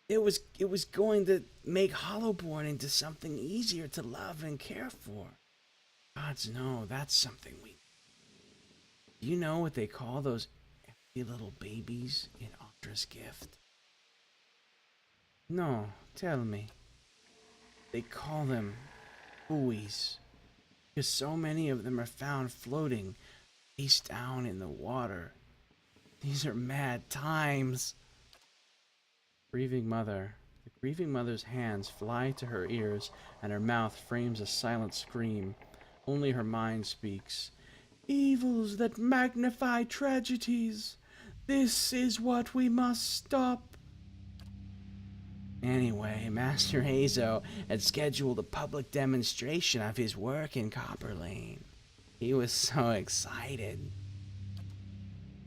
It was going to make Hollowborn into something easier to love and care for. Gods know, that's something we... Do you know what they call those empty little babies in Audra's gift? No, tell me. They call them buoys, because so many of them are found floating face down in the water. These are mad times. Grieving mother. The grieving mother's hands fly to her ears, and her mouth frames a silent scream. Only her mind speaks. Evils that magnify tragedies. This is what we must stop. Anyway, Master Azo had scheduled a public demonstration of his work in Copper Lane. He was so excited.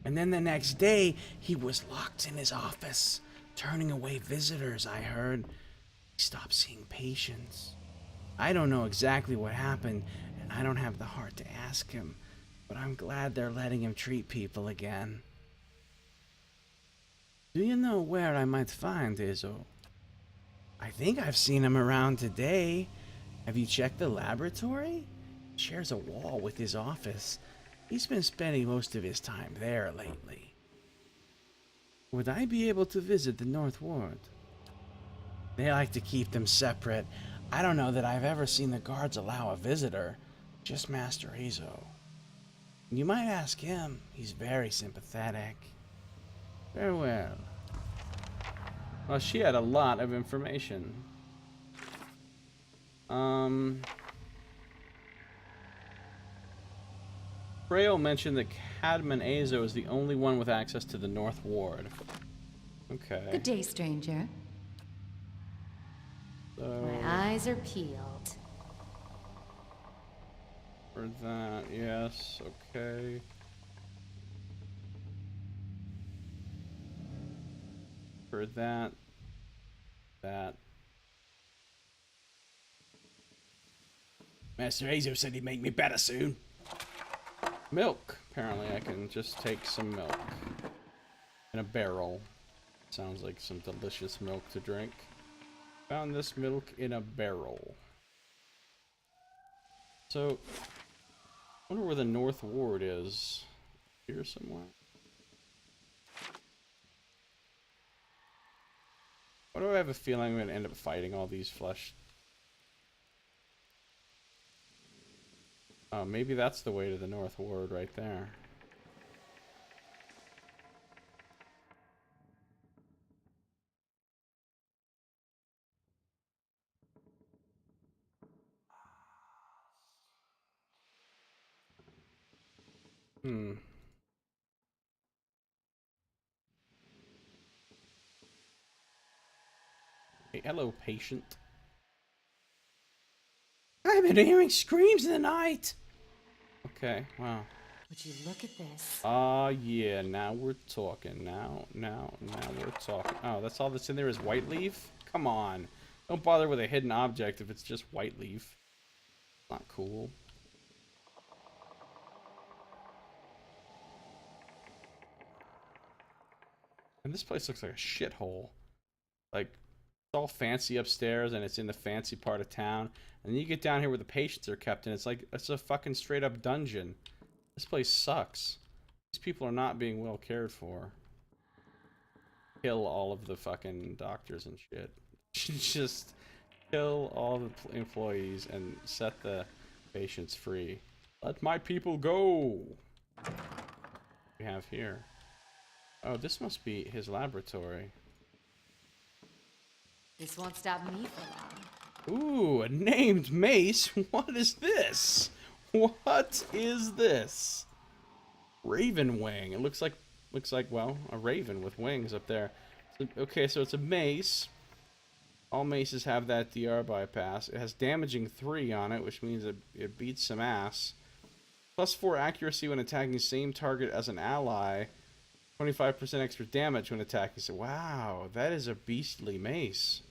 And then the next day, he was locked in his office, turning away visitors, I heard. He stopped seeing patients. I don't know exactly what happened, and I don't have the heart to ask him, but I'm glad they're letting him treat people again. Do you know where I might find Azo? I think I've seen him around today. Have you checked the laboratory? He shares a wall with his office. He's been spending most of his time there lately. Would I be able to visit the North Ward? They like to keep them separate. I don't know that I've ever seen the guards allow a visitor. Just Master Azo. You might ask him. He's very sympathetic. Farewell. Well, she had a lot of information. Frail mentioned that Cadman Azo is the only one with access to the North Ward. Okay. Good day, stranger. So, My eyes are peeled. for that, yes, okay. For that. Master Azo said he'd make me better soon. Milk. Apparently I can just take some milk. In a barrel. Sounds like some delicious milk to drink. Found this milk in a barrel. So, I wonder where the North Ward is. Here somewhere. Why do I have a feeling I'm going to end up fighting all these flesh? Oh, maybe that's the way to the North Ward right there. Hmm. Hey, hello, patient. I've been hearing screams in the night. Okay, wow. Would you look at this? Yeah, now we're talking. Now we're talking. Oh, that's all that's in there is white leaf? Come on. Don't bother with a hidden object if it's just white leaf. Not cool. And this place looks like a shithole. Like, it's all fancy upstairs and it's in the fancy part of town. And then you get down here where the patients are kept and it's like, it's a fucking straight up dungeon. This place sucks. These people are not being well cared for. Kill all of the fucking doctors and shit. Just kill all the employees and set the patients free. Let my people go! We have here. Oh, this must be his laboratory. This won't stop me for long. Ooh, a named mace? What is this? What is this? Raven wing. It looks like, well, a raven with wings up there. Okay, so it's a mace. All maces have that DR bypass. It has damaging 3 on it, which means it beats some ass. +4 accuracy when attacking the same target as an ally. 25% extra damage when attacking. So, wow, that is a beastly mace.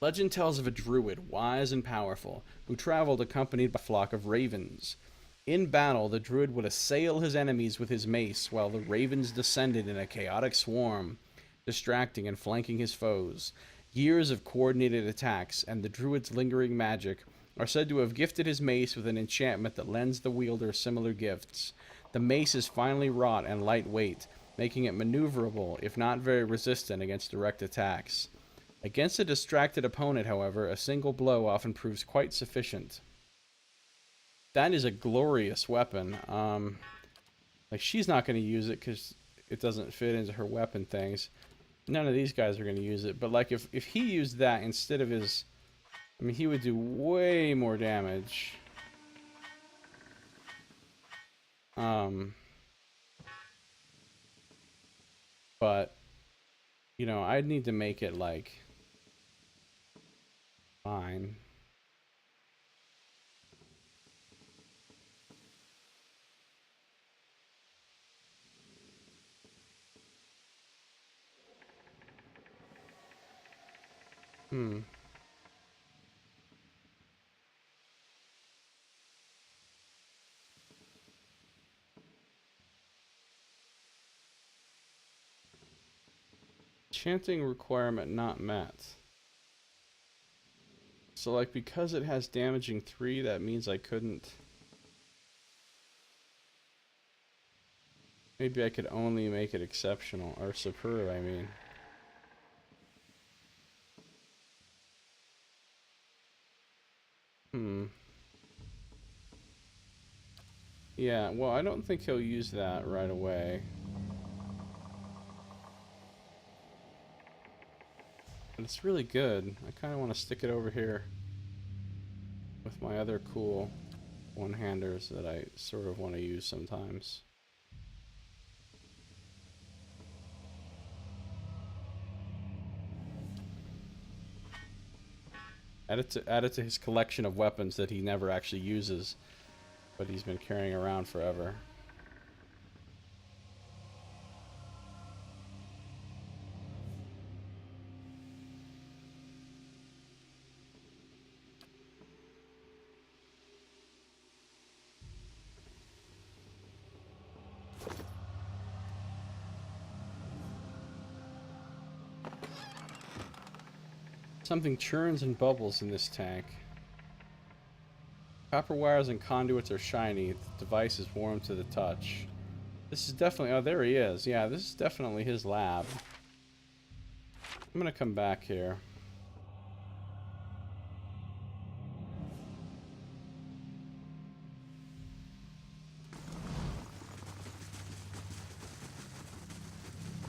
Legend tells of a druid, wise and powerful, who traveled accompanied by a flock of ravens. In battle, the druid would assail his enemies with his mace, while the ravens descended in a chaotic swarm, distracting and flanking his foes. Years of coordinated attacks, and the druid's lingering magic, are said to have gifted his mace with an enchantment that lends the wielder similar gifts. The mace is finely wrought and lightweight, making it maneuverable, if not very resistant against direct attacks. Against a distracted opponent, however, a single blow often proves quite sufficient. That is a glorious weapon. Like, she's not going to use it because it doesn't fit into her weapon things. None of these guys are going to use it. But, like, if he used that instead of his... I mean, he would do way more damage. But, you know, I'd need to make it, like... fine. Chanting requirement not met. So, like, because it has damaging 3, that means I couldn't... Maybe I could only make it exceptional, or superb, I mean. Yeah, well, I don't think he'll use that right away. But it's really good. I kind of want to stick it over here with my other cool one-handers that I sort of want to use sometimes. Add it to his collection of weapons that he never actually uses, but he's been carrying around forever. Something churns and bubbles in this tank. Copper wires and conduits are shiny. The device is warm to the touch. This is definitely... Oh, there he is. Yeah, this is definitely his lab. I'm gonna come back here.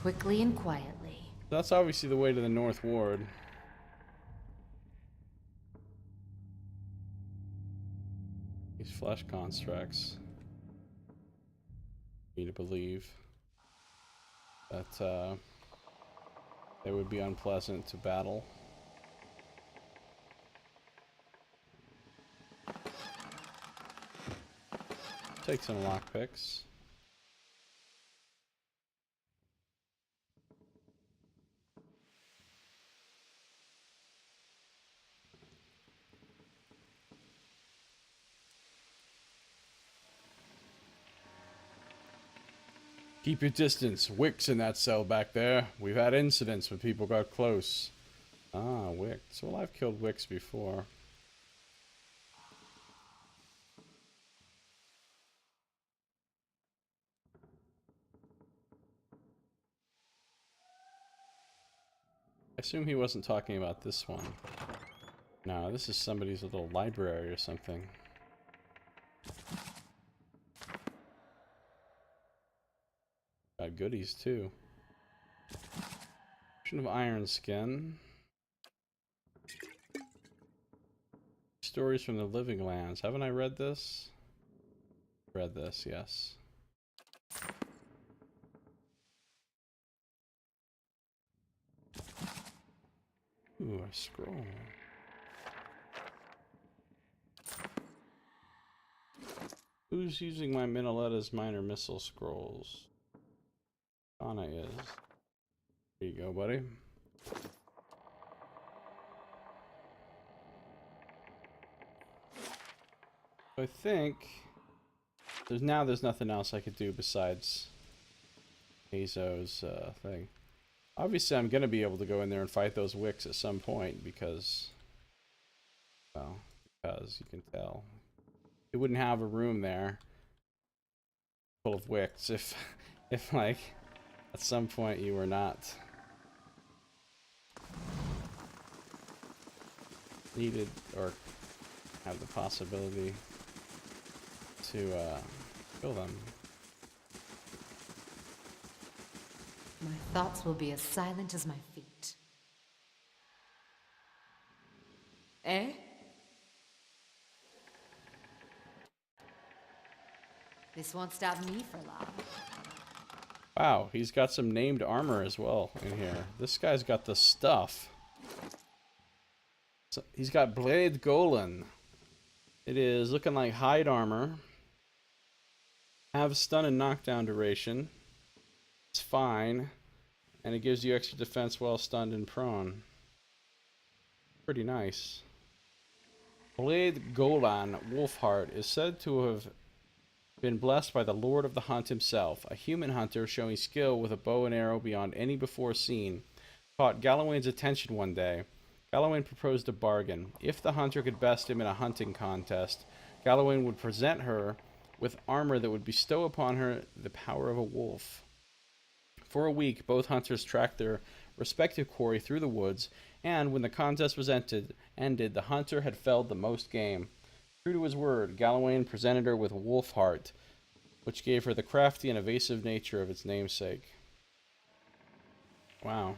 Quickly and quietly. That's obviously the way to the North Ward. These flesh constructs. Me to believe that they would be unpleasant to battle. Take some lockpicks. Keep your distance. Wick's in that cell back there. We've had incidents when people got close. Ah, Wicks. Well, I've killed Wicks before. I assume he wasn't talking about this one. No, this is somebody's little library or something. Got goodies too. Ocean of Iron Skin. Stories from the Living Lands. Haven't I read this? Read this, yes. Ooh, a scroll. Who's using my Minnaletta's minor missile scrolls? Anna is. There you go, buddy. I think there's nothing else I could do besides Azo's thing. Obviously, I'm gonna be able to go in there and fight those Wicks at some point because, well, because you can tell. You wouldn't have a room there full of Wicks if like at some point you were not needed or have the possibility to kill them. My thoughts will be as silent as my feet. Eh? This won't stop me for long. Wow, he's got some named armor as well in here. This guy's got the stuff. So he's got Blade Golan. It is looking like hide armor. Have stun and knockdown duration. It's fine. And it gives you extra defense while stunned and prone. Pretty nice. Blade Golan Wolfheart is said to have been blessed by the Lord of the Hunt himself, a human hunter showing skill with a bow and arrow beyond any before seen. Caught Galawain's attention one day. Galawain proposed a bargain. If the hunter could best him in a hunting contest, Galawain would present her with armor that would bestow upon her the power of a wolf. For a week, both hunters tracked their respective quarry through the woods, and when the contest was ended, the hunter had felled the most game. True to his word, Galawain presented her with Wolfheart, which gave her the crafty and evasive nature of its namesake. Wow.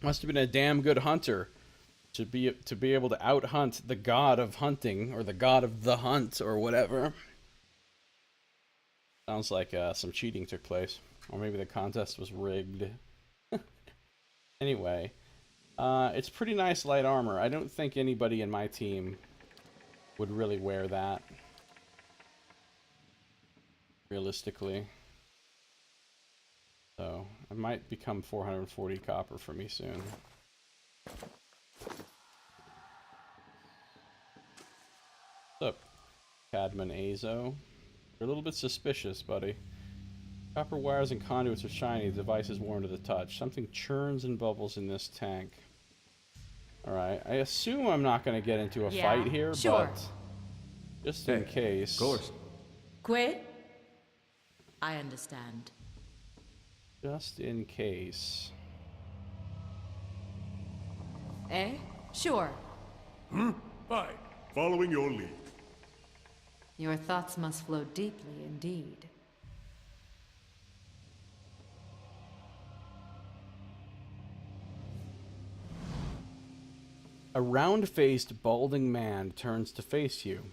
Must have been a damn good hunter to be able to out-hunt the god of hunting, or the god of the hunt, or whatever. Sounds like some cheating took place. Or maybe the contest was rigged. Anyway, it's pretty nice light armor. I don't think anybody in my team would really wear that. Realistically. So, it might become 440 copper for me soon. What's up, Cadman Azo? You're a little bit suspicious, buddy. Copper wires and conduits are shiny. The device is warm to the touch. Something churns and bubbles in this tank. Alright, I assume I'm not going to get into a fight here, sure. but just in case. Of course. Quit? I understand. Just in case. Eh? Sure. Fine. Following your lead. Your thoughts must flow deeply indeed. A round-faced, balding man turns to face you.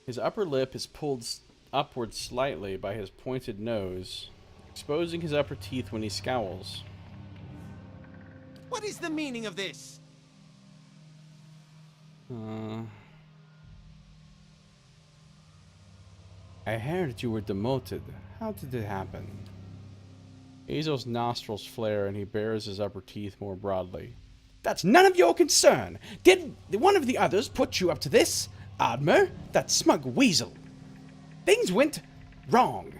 His upper lip is pulled upward slightly by his pointed nose, exposing his upper teeth when he scowls. What is the meaning of this? I heard you were demoted. How did it happen? Azo's nostrils flare and he bares his upper teeth more broadly. That's none of your concern. Did one of the others put you up to this? Admer? That smug weasel. Things went wrong.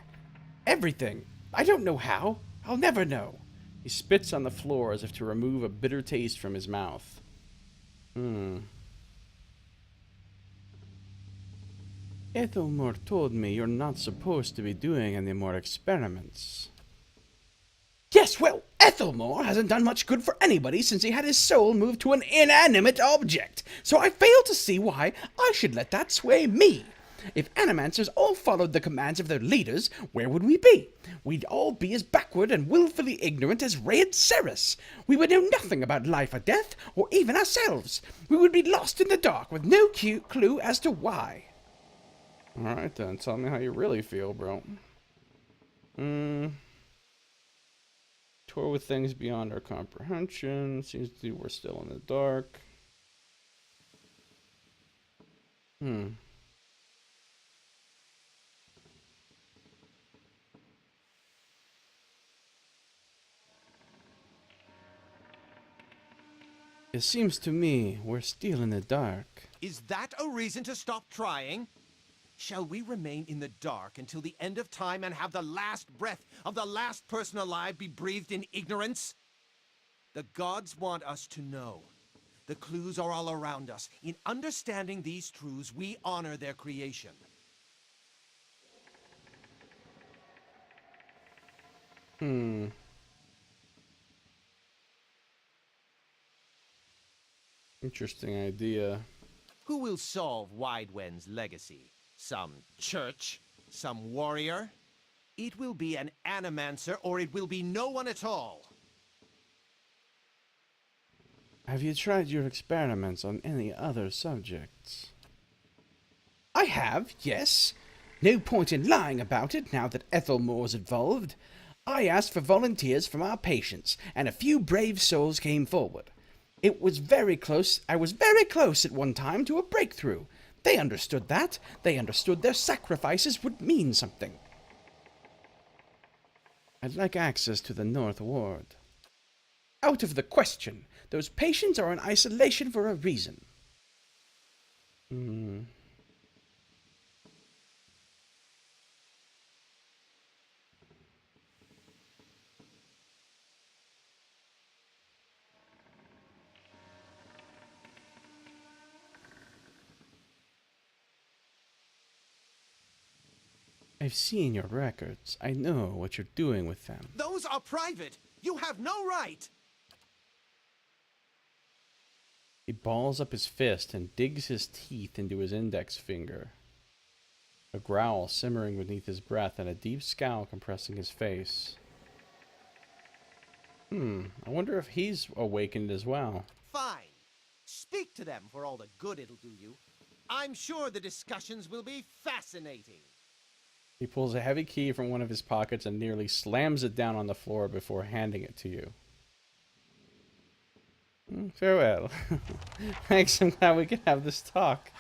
Everything. I don't know how. I'll never know. He spits on the floor as if to remove a bitter taste from his mouth. Ethelmore told me you're not supposed to be doing any more experiments. Yes, well, Ethelmore hasn't done much good for anybody since he had his soul moved to an inanimate object, so I fail to see why I should let that sway me. If animancers all followed the commands of their leaders, where would we be? We'd all be as backward and willfully ignorant as Raed Ceres. We would know nothing about life or death, or even ourselves. We would be lost in the dark with no clue as to why. Alright then, tell me how you really feel, bro. Tour with things beyond our comprehension. Seems to be we're still in the dark. It seems to me we're still in the dark. Is that a reason to stop trying? Shall we remain in the dark until the end of time and have the last breath of the last person alive be breathed in ignorance? The gods want us to know. The clues are all around us. In understanding these truths, we honor their creation. Interesting idea. Who will solve Widewen's legacy? Some church? Some warrior? It will be an animancer, or it will be no one at all. Have you tried your experiments on any other subjects? I have, yes. No point in lying about it now that Ethelmore's involved. I asked for volunteers from our patients, and a few brave souls came forward. It was very close. I was very close at one time to a breakthrough. They understood that. They understood their sacrifices would mean something. I'd like access to the North Ward. Out of the question. Those patients are in isolation for a reason. I've seen your records. I know what you're doing with them. Those are private. You have no right. He balls up his fist and digs his teeth into his index finger. A growl simmering beneath his breath and a deep scowl compressing his face. I wonder if he's awakened as well. Fine. Speak to them for all the good it'll do you. I'm sure the discussions will be fascinating. He pulls a heavy key from one of his pockets and nearly slams it down on the floor before handing it to you. Farewell. Thanks, I'm glad we could have this talk.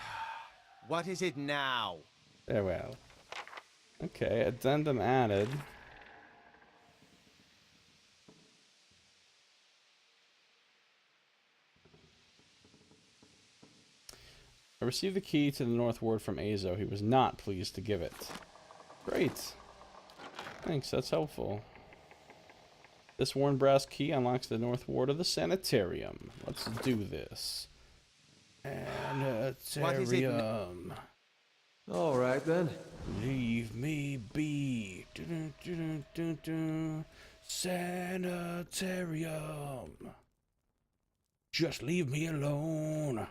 What is it now? Farewell. Okay, addendum added. I received the key to the North Ward from Azo. He was not pleased to give it. Great. Thanks, that's helpful. This worn brass key unlocks the north ward of the sanitarium. Let's do this. Sanitarium. All right, then. Leave me be. Sanitarium. Just leave me alone.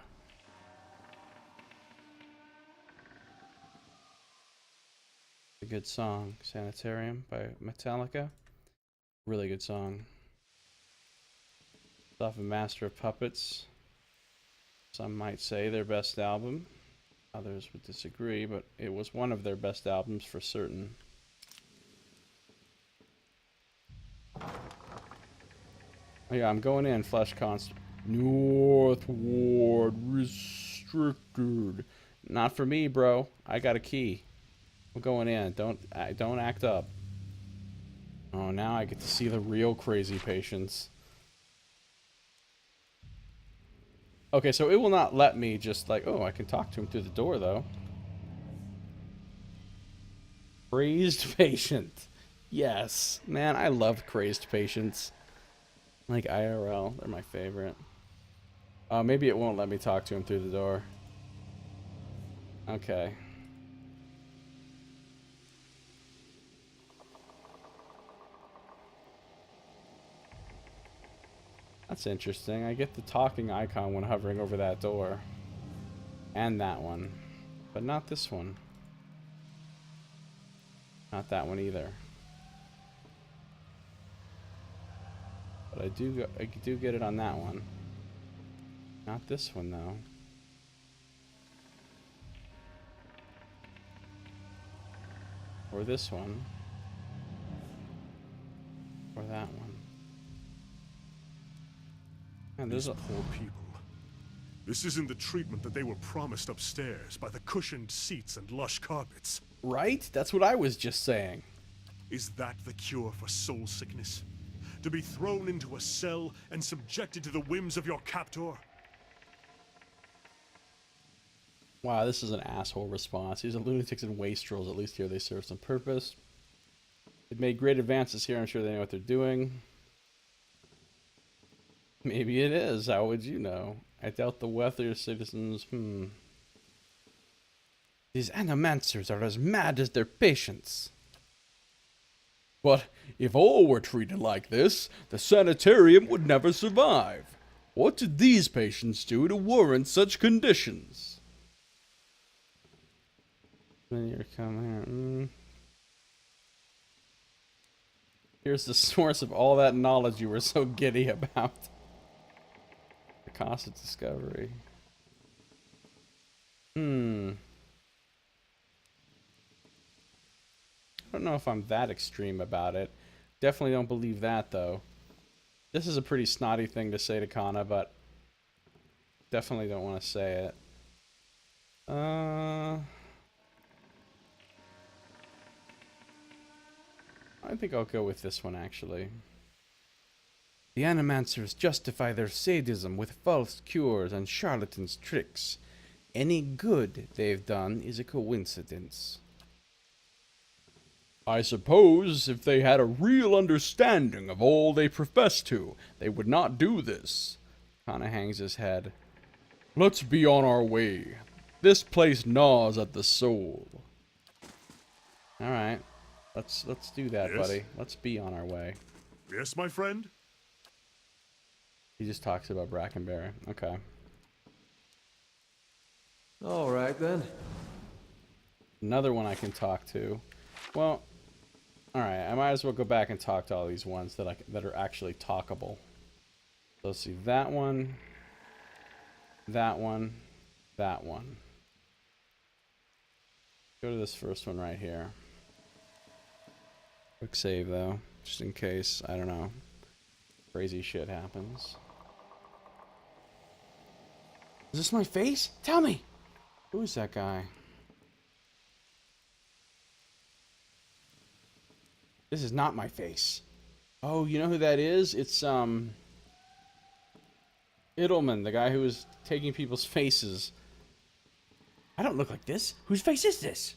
A good song, Sanitarium by Metallica. Really good song. It's off of Master of Puppets. Some might say their best album. Others would disagree, but it was one of their best albums for certain. Oh yeah, I'm going in, Flesh Const. North Ward restricted. Not for me, bro. I got a key. I'm going in. Don't act up. Oh, now I get to see the real crazy patients. Okay, so it will not let me just like, oh, I can talk to him through the door, though. Crazed patient. Yes. Man, I love crazed patients. Like IRL. They're my favorite. Maybe it won't let me talk to him through the door. Okay. That's interesting. I get the talking icon when hovering over that door. And that one. But not this one. Not that one either. But I do get it on that one. Not this one though. Or this one. Or that one. And These poor people. This isn't the treatment that they were promised upstairs by the cushioned seats and lush carpets. Right? That's what I was just saying. Is that the cure for soul sickness? To be thrown into a cell and subjected to the whims of your captor? Wow, this is an asshole response. These are lunatics and wastrels. At least here they serve some purpose. They've made great advances here. I'm sure they know what they're doing. Maybe it is. How would you know? I doubt the wealthier citizens. These animancers are as mad as their patients. But if all were treated like this, the sanitarium would never survive. What did these patients do to warrant such conditions? When you come here. Here's the source of all that knowledge you were so giddy about. The cost of discovery. I don't know if I'm that extreme about it. Definitely don't believe that, though. This is a pretty snotty thing to say to Kana, but definitely don't want to say it. I think I'll go with this one, actually. The animancers justify their sadism with false cures and charlatans' tricks. Any good they've done is a coincidence. I suppose if they had a real understanding of all they profess to, they would not do this. Kana hangs his head. Let's be on our way. This place gnaws at the soul. Alright. Let's do that, Yes? buddy. Let's be on our way. Yes, my friend? He just talks about Brackenberry. Okay. All right, then. Another one I can talk to. Well, alright. I might as well go back and talk to all these ones that are actually talkable. So let's see. That one. That one. That one. Go to this first one right here. Quick save, though. Just in case, I don't know, crazy shit happens. Is this my face? Tell me! Who is that guy? This is not my face. Oh, you know who that is? It's, Idelman, the guy who was taking people's faces. I don't look like this. Whose face is this?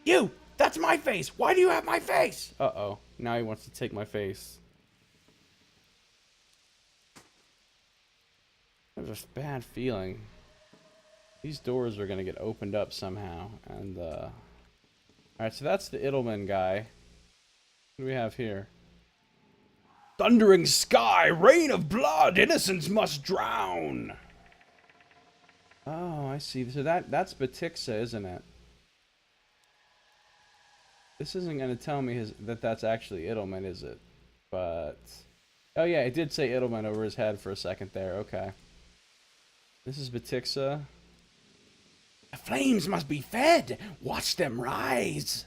You! That's my face! Why do you have my face? Uh-oh. Now he wants to take my face. I have a bad feeling. These doors are going to get opened up somehow. And, Alright, so that's the Idelman guy. What do we have here? Thundering sky, rain of blood, innocents must drown. Oh, I see. So that's Batixa, isn't it? This isn't going to tell me that's actually Idelman, is it? But... Oh yeah, it did say Idelman over his head for a second there. Okay. This is Batixa. The flames must be fed. Watch them rise.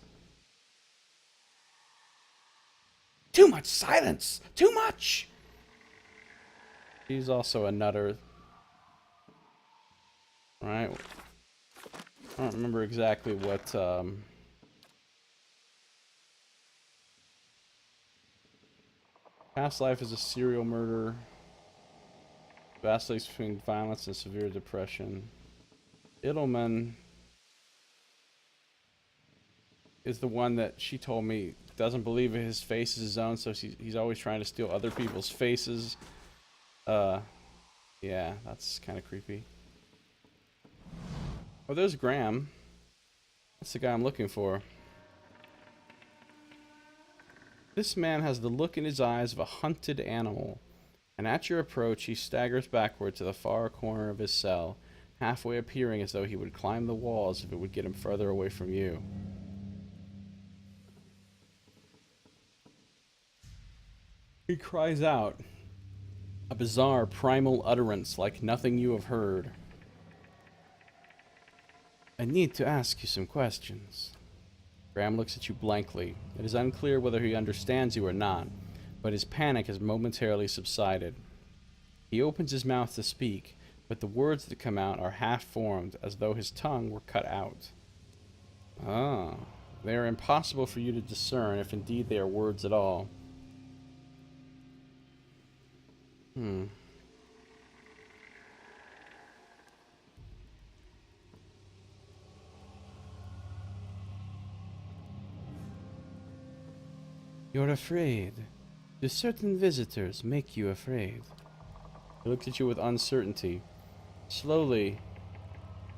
Too much silence. Too much. He's also a nutter. Right. I don't remember exactly what, Past life is a serial murder. Vacillates between violence and severe depression. Idelman is the one that she told me doesn't believe his face is his own, so he's always trying to steal other people's faces. Yeah, that's kind of creepy. Oh, there's Graham. That's the guy I'm looking for. This man has the look in his eyes of a hunted animal, and at your approach he staggers backward to the far corner of his cell, halfway appearing as though he would climb the walls if it would get him further away from you. He cries out, a bizarre primal utterance like nothing you have heard. I need to ask you some questions. Graham looks at you blankly. It is unclear whether he understands you or not, but his panic has momentarily subsided. He opens his mouth to speak, but the words that come out are half-formed, as though his tongue were cut out. Ah, they are impossible for you to discern, if indeed they are words at all. You're afraid. Do certain visitors make you afraid? He looks at you with uncertainty. Slowly,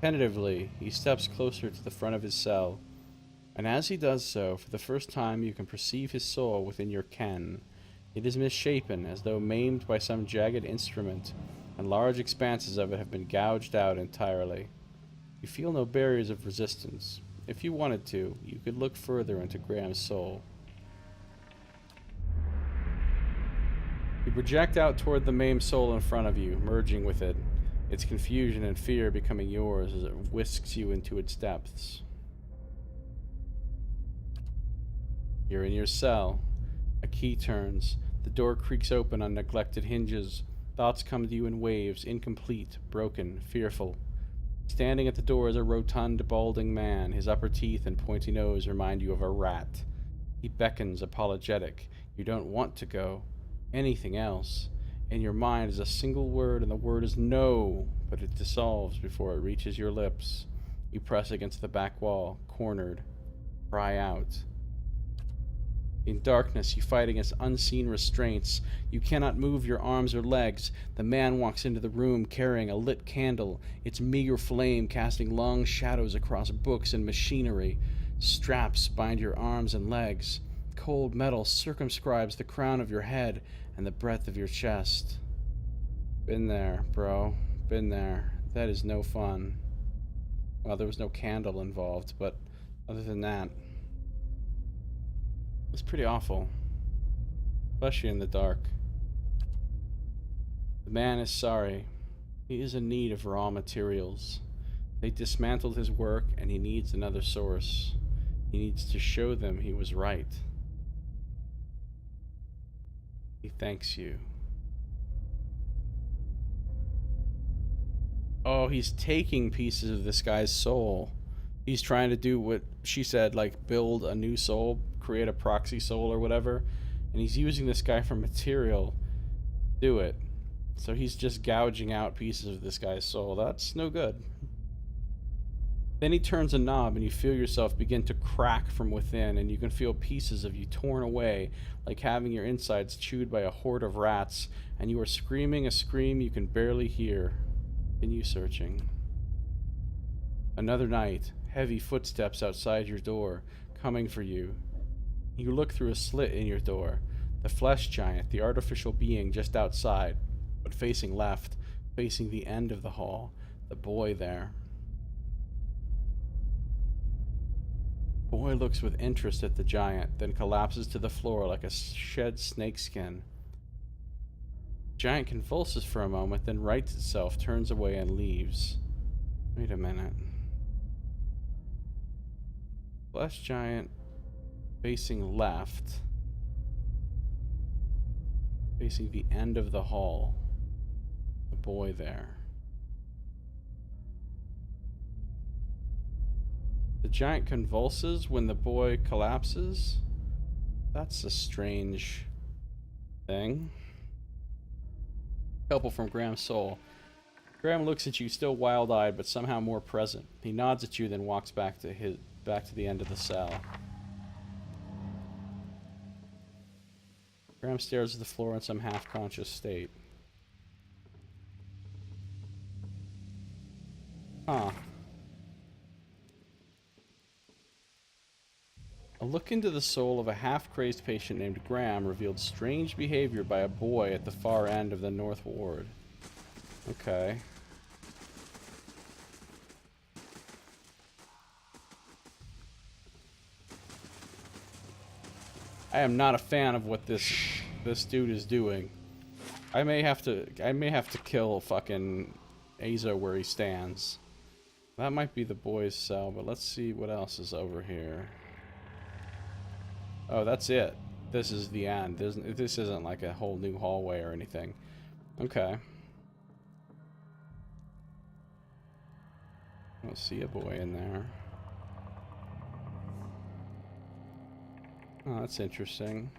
tentatively, he steps closer to the front of his cell. And as he does so, for the first time you can perceive his soul within your ken. It is misshapen, as though maimed by some jagged instrument, and large expanses of it have been gouged out entirely. You feel no barriers of resistance. If you wanted to, you could look further into Graham's soul. You project out toward the maimed soul in front of you, merging with it, its confusion and fear becoming yours as it whisks you into its depths. You're in your cell. A key turns. The door creaks open on neglected hinges. Thoughts come to you in waves, incomplete, broken, fearful. Standing at the door is a rotund, balding man. His upper teeth and pointy nose remind you of a rat. He beckons, apologetic. You don't want to go. Anything else. In your mind is a single word, and the word is no, but it dissolves before it reaches your lips. You press against the back wall, cornered. Cry out. In darkness, you fight against unseen restraints. You cannot move your arms or legs. The man walks into the room carrying a lit candle, its meager flame casting long shadows across books and machinery. Straps bind your arms and legs. Cold metal circumscribes the crown of your head and the breadth of your chest. Been there, bro. Been there. That is no fun. Well, there was no candle involved, but other than that, it's pretty awful. Especially in the dark. The man is sorry. He is in need of raw materials. They dismantled his work and he needs another source. He needs to show them he was right. He thanks you. Oh, he's taking pieces of this guy's soul. He's trying to do what she said, like build a new soul, create a proxy soul or whatever. And he's using this guy for material to do it. So he's just gouging out pieces of this guy's soul. That's no good. Then he turns a knob and you feel yourself begin to crack from within, and you can feel pieces of you torn away, like having your insides chewed by a horde of rats, and you are screaming a scream you can barely hear. Continue searching. Another night, heavy footsteps outside your door, coming for you. You look through a slit in your door. The flesh giant, the artificial being just outside, but facing left, facing the end of the hall. The boy there. Boy looks with interest at the giant, then collapses to the floor like a shed snakeskin. Giant convulses for a moment, then rights itself, turns away, and leaves. Wait a minute. Flesh giant facing left, facing the end of the hall. The boy there. The giant convulses when the boy collapses? That's a strange thing. Couple from Graham's soul. Graham looks at you, still wild-eyed, but somehow more present. He nods at you, then walks back to the end of the cell. Graham stares at the floor in some half-conscious state. Huh. A look into the soul of a half-crazed patient named Graham revealed strange behavior by a boy at the far end of the North Ward. Okay. I am not a fan of what this dude is doing. I may have to kill fucking Azo where he stands. That might be the boy's cell, but let's see what else is over here. Oh, that's it. This is the end. This isn't like a whole new hallway or anything. Okay. I don't see a boy in there. Oh, that's interesting.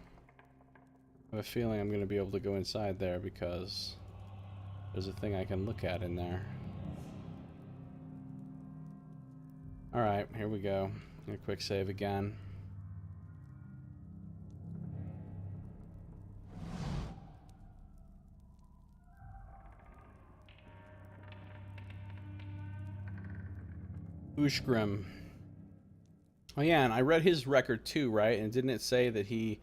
I have a feeling I'm going to be able to go inside there because there's a thing I can look at in there. Alright, here we go. A quick save again. Ushgrim. Oh yeah, and I read his record too, right? And didn't it say that he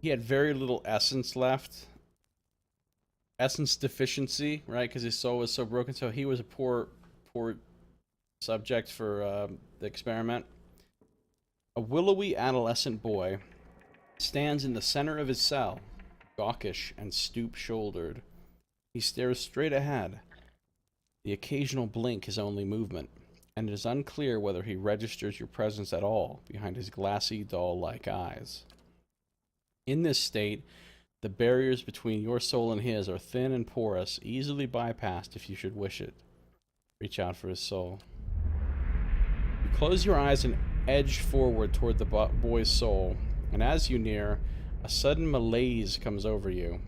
had very little essence left? Essence deficiency, right? Because his soul was so broken, so he was a poor subject for the experiment. A willowy adolescent boy stands in the center of his cell, gawkish and stoop-shouldered. He stares straight ahead. The occasional blink his only movement, and it is unclear whether he registers your presence at all behind his glassy, doll-like eyes. In this state, the barriers between your soul and his are thin and porous, easily bypassed if you should wish it. Reach out for his soul. You close your eyes and edge forward toward the boy's soul, and as you near, a sudden malaise comes over you.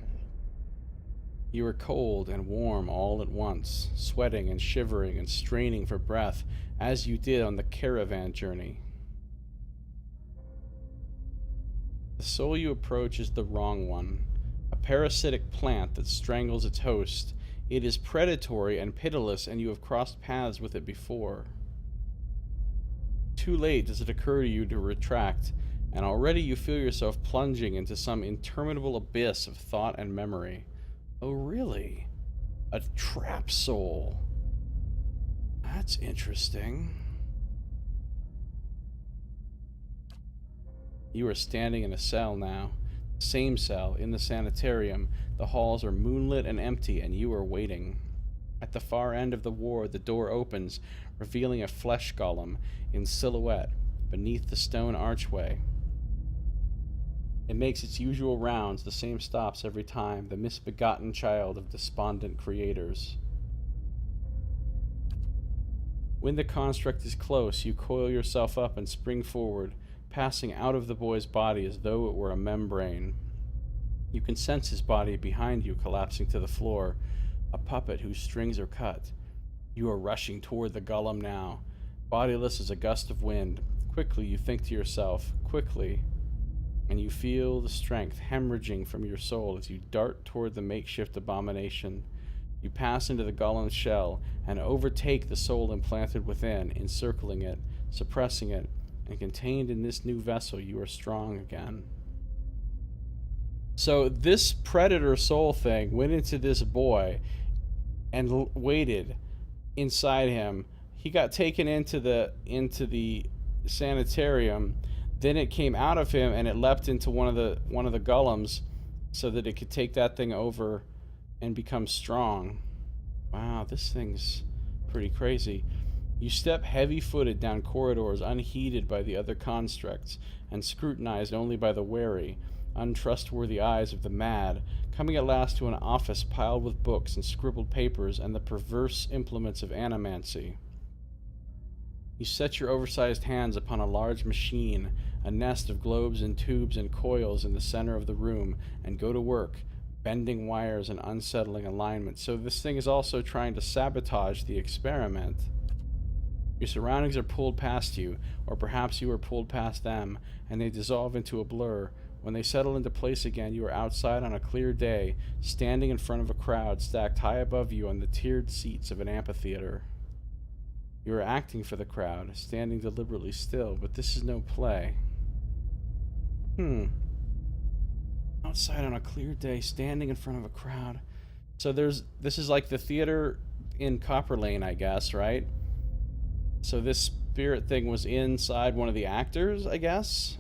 You are cold and warm all at once, sweating and shivering and straining for breath, as you did on the caravan journey. The soul you approach is the wrong one, a parasitic plant that strangles its host. It is predatory and pitiless, and you have crossed paths with it before. Too late does it occur to you to retract, and already you feel yourself plunging into some interminable abyss of thought and memory. Oh, really? A trap soul. That's interesting. You are standing in a cell now. Same cell, in the sanitarium. The halls are moonlit and empty, and you are waiting. At the far end of the ward, the door opens, revealing a flesh golem in silhouette beneath the stone archway. It makes its usual rounds, the same stops every time, the misbegotten child of despondent creators. When the construct is close, you coil yourself up and spring forward, passing out of the boy's body as though it were a membrane. You can sense his body behind you collapsing to the floor, a puppet whose strings are cut. You are rushing toward the golem now, bodiless as a gust of wind. Quickly, you think to yourself, quickly, and you feel the strength hemorrhaging from your soul as you dart toward the makeshift abomination. You pass into the golem's shell and overtake the soul implanted within, encircling it, suppressing it, and contained in this new vessel you are strong again. So this predator soul thing went into this boy and waited inside him. He got taken into the sanitarium. Then it came out of him and it leapt into one of the golems so that it could take that thing over and become strong. Wow, this thing's pretty crazy. You step heavy-footed down corridors unheeded by the other constructs and scrutinized only by the wary, untrustworthy eyes of the mad, coming at last to an office piled with books and scribbled papers and the perverse implements of animancy. You set your oversized hands upon a large machine, a nest of globes and tubes and coils in the center of the room, and go to work, bending wires and unsettling alignments. So this thing is also trying to sabotage the experiment. Your surroundings are pulled past you, or perhaps you are pulled past them, and they dissolve into a blur. When they settle into place again, you are outside on a clear day, standing in front of a crowd stacked high above you on the tiered seats of an amphitheater. You are acting for the crowd, standing deliberately still, but this is no play. Outside on a clear day, standing in front of a crowd. So this is like the theater in Copper Lane, I guess, right? So this spirit thing was inside one of the actors, I guess.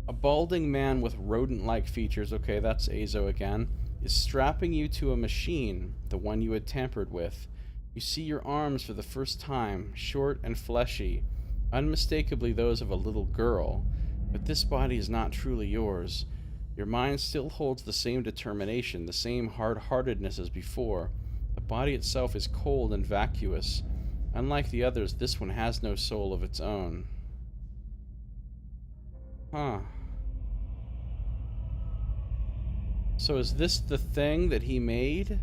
A balding man with rodent-like features, okay, that's Azo again, is strapping you to a machine, the one you had tampered with. You see your arms for the first time, short and fleshy, unmistakably those of a little girl, but this body is not truly yours. Your mind still holds the same determination, the same hard-heartedness as before. The body itself is cold and vacuous. Unlike the others, this one has no soul of its own. Huh. So is this the thing that he made?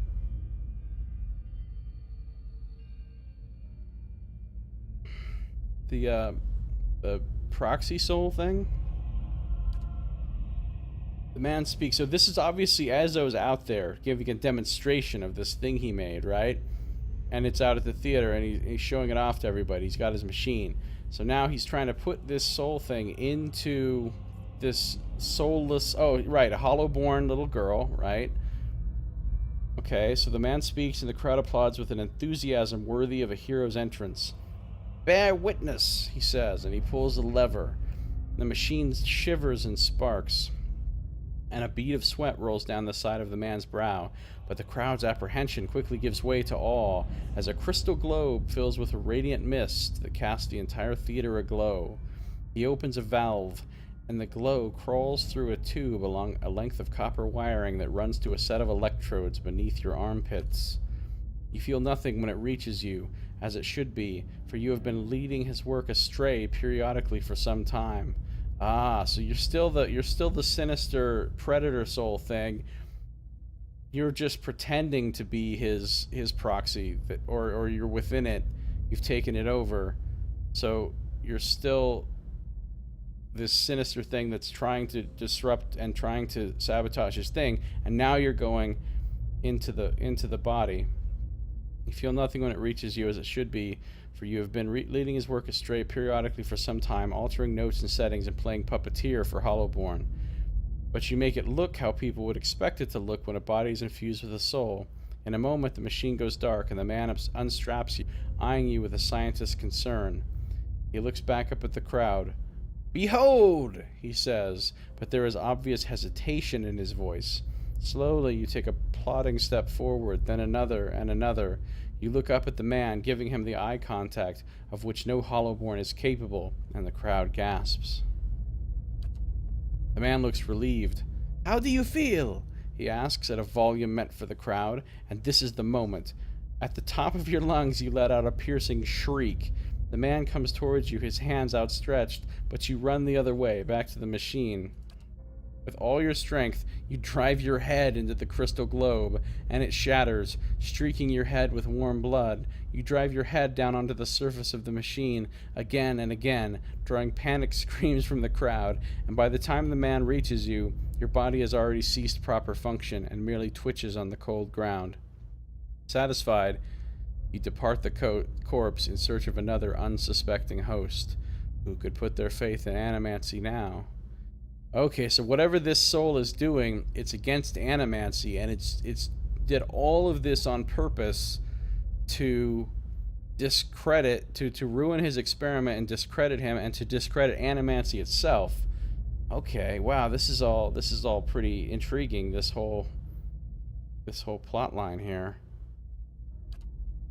The proxy soul thing? The man speaks. So this is obviously Ezzo's out there giving a demonstration of this thing he made, right? And it's out at the theater, and he's showing it off to everybody. He's got his machine. So now he's trying to put this soul thing into this soulless... Oh, right, a hollow-born little girl, right? Okay, so the man speaks, and the crowd applauds with an enthusiasm worthy of a hero's entrance. "Bear witness," he says, and he pulls the lever. The machine shivers and sparks, and a bead of sweat rolls down the side of the man's brow, but the crowd's apprehension quickly gives way to awe as a crystal globe fills with a radiant mist that casts the entire theater aglow. He opens a valve, and the glow crawls through a tube along a length of copper wiring that runs to a set of electrodes beneath your armpits. You feel nothing when it reaches you, as it should be, for you have been leading his work astray periodically for some time. Ah, so you're still the sinister predator soul thing. You're just pretending to be his proxy, or you're within it. You've taken it over, so you're still this sinister thing that's trying to disrupt and trying to sabotage his thing. And now you're going into the body. You feel nothing when it reaches you, as it should be, for you have been leading his work astray periodically for some time, altering notes and settings and playing puppeteer for Hollowborn. But you make it look how people would expect it to look when a body is infused with a soul. In a moment, the machine goes dark, and the man unstraps you, eyeing you with a scientist's concern. He looks back up at the crowd. "Behold!" he says, but there is obvious hesitation in his voice. Slowly, you take a plodding step forward, then another and another. You look up at the man, giving him the eye contact of which no Hollowborn is capable, and the crowd gasps. The man looks relieved. "How do you feel?" he asks at a volume meant for the crowd, and this is the moment. At the top of your lungs, you let out a piercing shriek. The man comes towards you, his hands outstretched, but you run the other way, back to the machine. With all your strength, you drive your head into the crystal globe, and it shatters, streaking your head with warm blood. You drive your head down onto the surface of the machine again and again, drawing panic screams from the crowd, and by the time the man reaches you, your body has already ceased proper function and merely twitches on the cold ground. Satisfied, you depart the corpse in search of another unsuspecting host. Who could put their faith in animancy now? Okay, so whatever this soul is doing, it's against animancy, and it's did all of this on purpose to discredit, to ruin his experiment and discredit him, and to discredit animancy itself. Okay, wow, this is all pretty intriguing, this whole plot line here.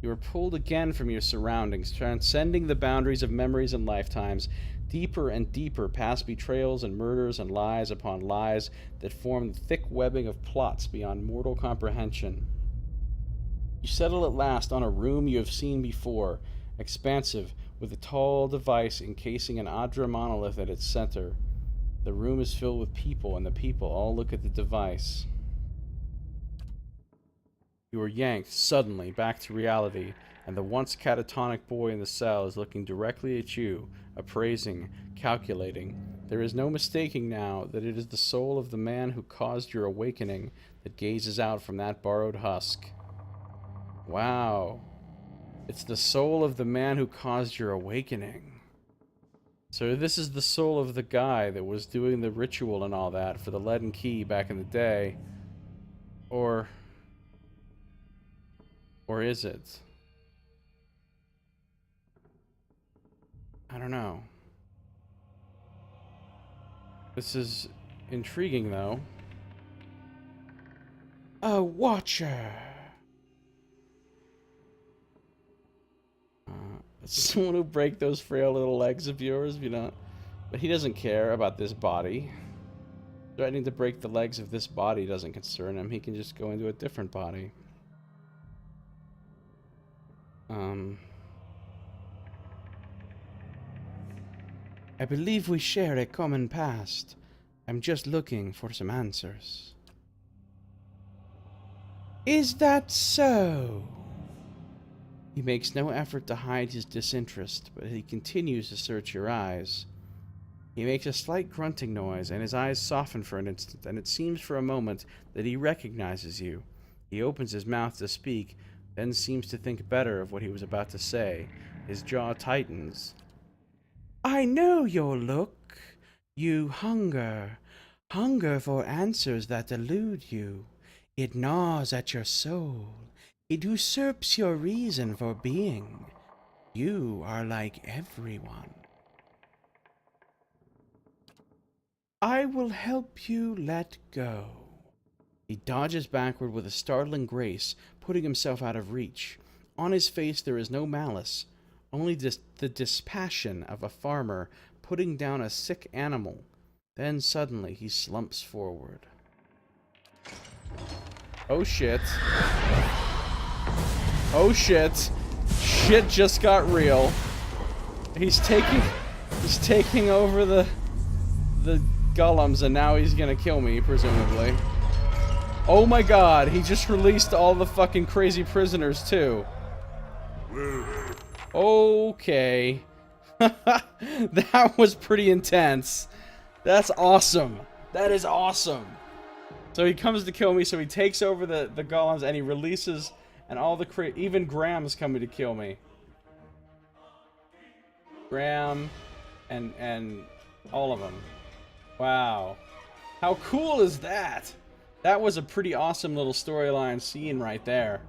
You are pulled again from your surroundings, transcending the boundaries of memories and lifetimes, deeper and deeper past betrayals and murders and lies upon lies that form the thick webbing of plots beyond mortal comprehension. You settle at last on a room you have seen before, expansive, with a tall device encasing an Adra monolith at its center. The room is filled with people, and the people all look at the device. You are yanked suddenly back to reality, and the once catatonic boy in the cell is looking directly at you, appraising, calculating. There is no mistaking now that it is the soul of the man who caused your awakening that gazes out from that borrowed husk. Wow. It's the soul of the man who caused your awakening. So this is the soul of the guy that was doing the ritual and all that for the leaden key back in the day. Or is it? I don't know. This is intriguing, though. A watcher. Someone who break those frail little legs of yours, you know. But he doesn't care about this body. Threatening to break the legs of this body doesn't concern him. He can just go into a different body. I believe we share a common past. I'm just looking for some answers. Is that so? He makes no effort to hide his disinterest, but he continues to search your eyes. He makes a slight grunting noise, and his eyes soften for an instant, and it seems for a moment that he recognizes you. He opens his mouth to speak, then seems to think better of what he was about to say. His jaw tightens. I know your look. You hunger for answers that elude you. It gnaws at your soul. It usurps your reason for being. You are like everyone. I will help you let go. He dodges backward with a startling grace, putting himself out of reach. On his face there is no malice, only the dispassion of a farmer putting down a sick animal. Then suddenly he slumps forward. Oh shit. Oh shit. Shit just got real. He's taking over the golems, and now he's gonna kill me, presumably. Oh my god, he just released all the fucking crazy prisoners too. Okay. That was pretty intense. That's awesome. That is awesome. So he comes to kill me, so he takes over the golems, and he releases, and all the even Graham's coming to kill me. Graham and all of them. Wow. How cool is that? That was a pretty awesome little storyline scene right there.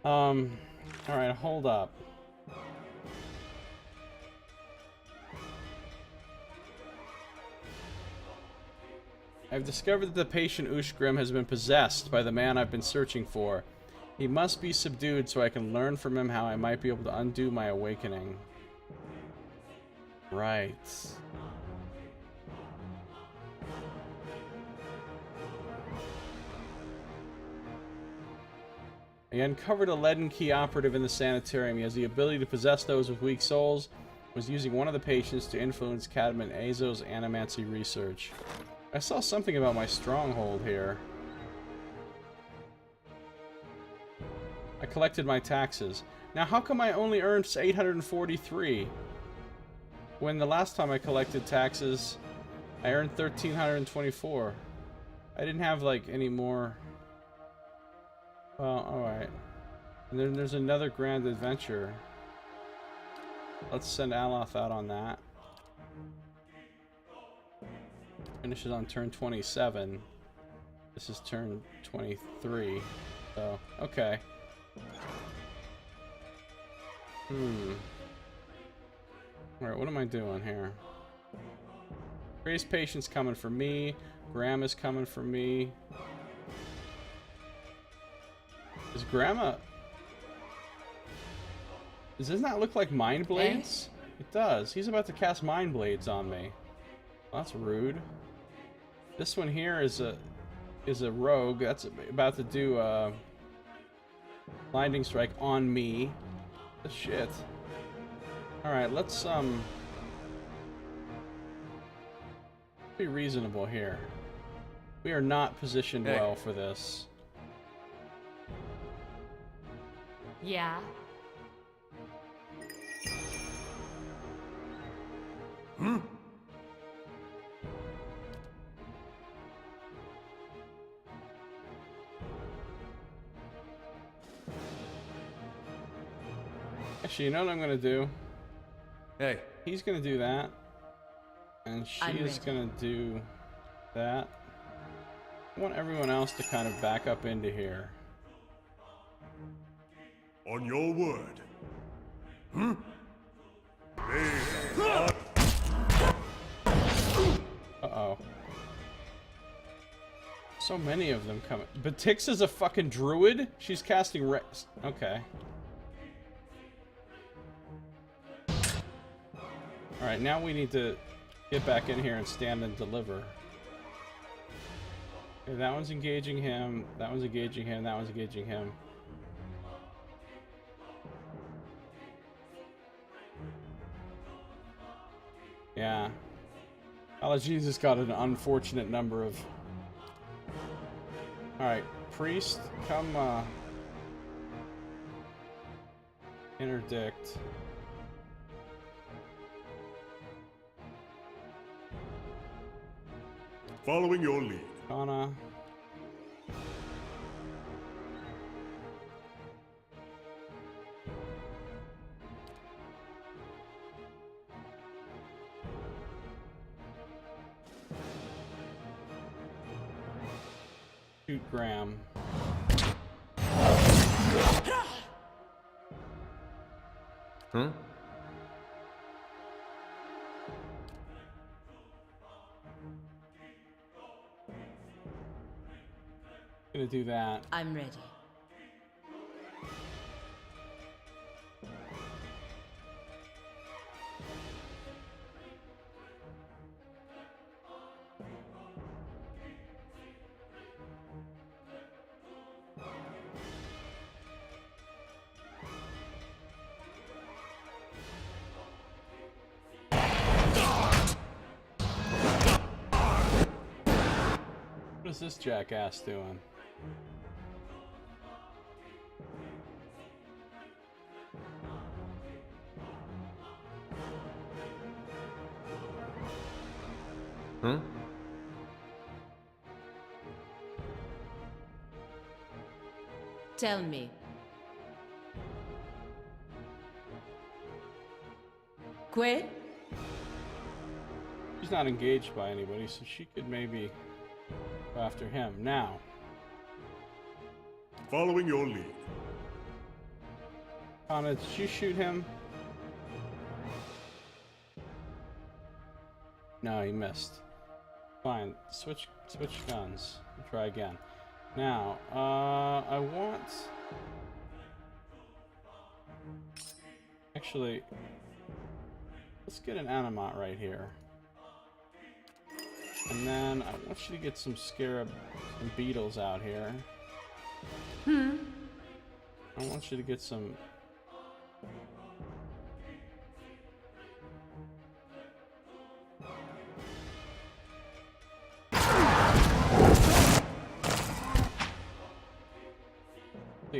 Alright, hold up. I've discovered that the patient Ushgrim has been possessed by the man I've been searching for. He must be subdued so I can learn from him how I might be able to undo my awakening. Right. I uncovered a leaden key operative in the sanitarium. He has the ability to possess those with weak souls. Was using one of the patients to influence Cadman Azo's animancy research. I saw something about my stronghold here. I collected my taxes. Now, how come I only earned 843? When the last time I collected taxes, I earned 1,324. I didn't have, like, any more... Well, alright. And then there's another grand adventure. Let's send Aloth out on that. Finishes on turn 27. This is turn 23. So, okay. Alright, what am I doing here? Grace Patience coming for me. Graham is coming for me. Is Grandma... Does this not look like Mind Blades? It does. He's about to cast Mind Blades on me. Well, that's rude. This one here is a rogue that's about to do blinding strike on me. The shit. All right, let's be reasonable here. We are not positioned well for this. Yeah. Actually, you know what I'm gonna do? Hey. He's gonna do that. And she is gonna do that. I want everyone else to kind of back up into here. On your word. Uh-oh. So many of them coming. But Tix is a fucking druid? She's casting okay. Alright, now we need to get back in here and stand and deliver. Okay, that one's engaging him, that one's engaging him, that one's engaging him. Yeah. Jesus got an unfortunate number of... Alright, priest, come, interdict. Following your lead. Kana. Shoot Graham. Huh? Gonna do that. I'm ready. What is this jackass doing? Huh? Tell me. Quit? She's not engaged by anybody, so she could maybe go after him. Now. Following your lead. Kana, did you shoot him? No, he missed. Fine. Switch guns. Try again. Now, I want... Actually, let's get an Animat right here. And then I want you to get some scarab, some beetles out here. I want you to get some...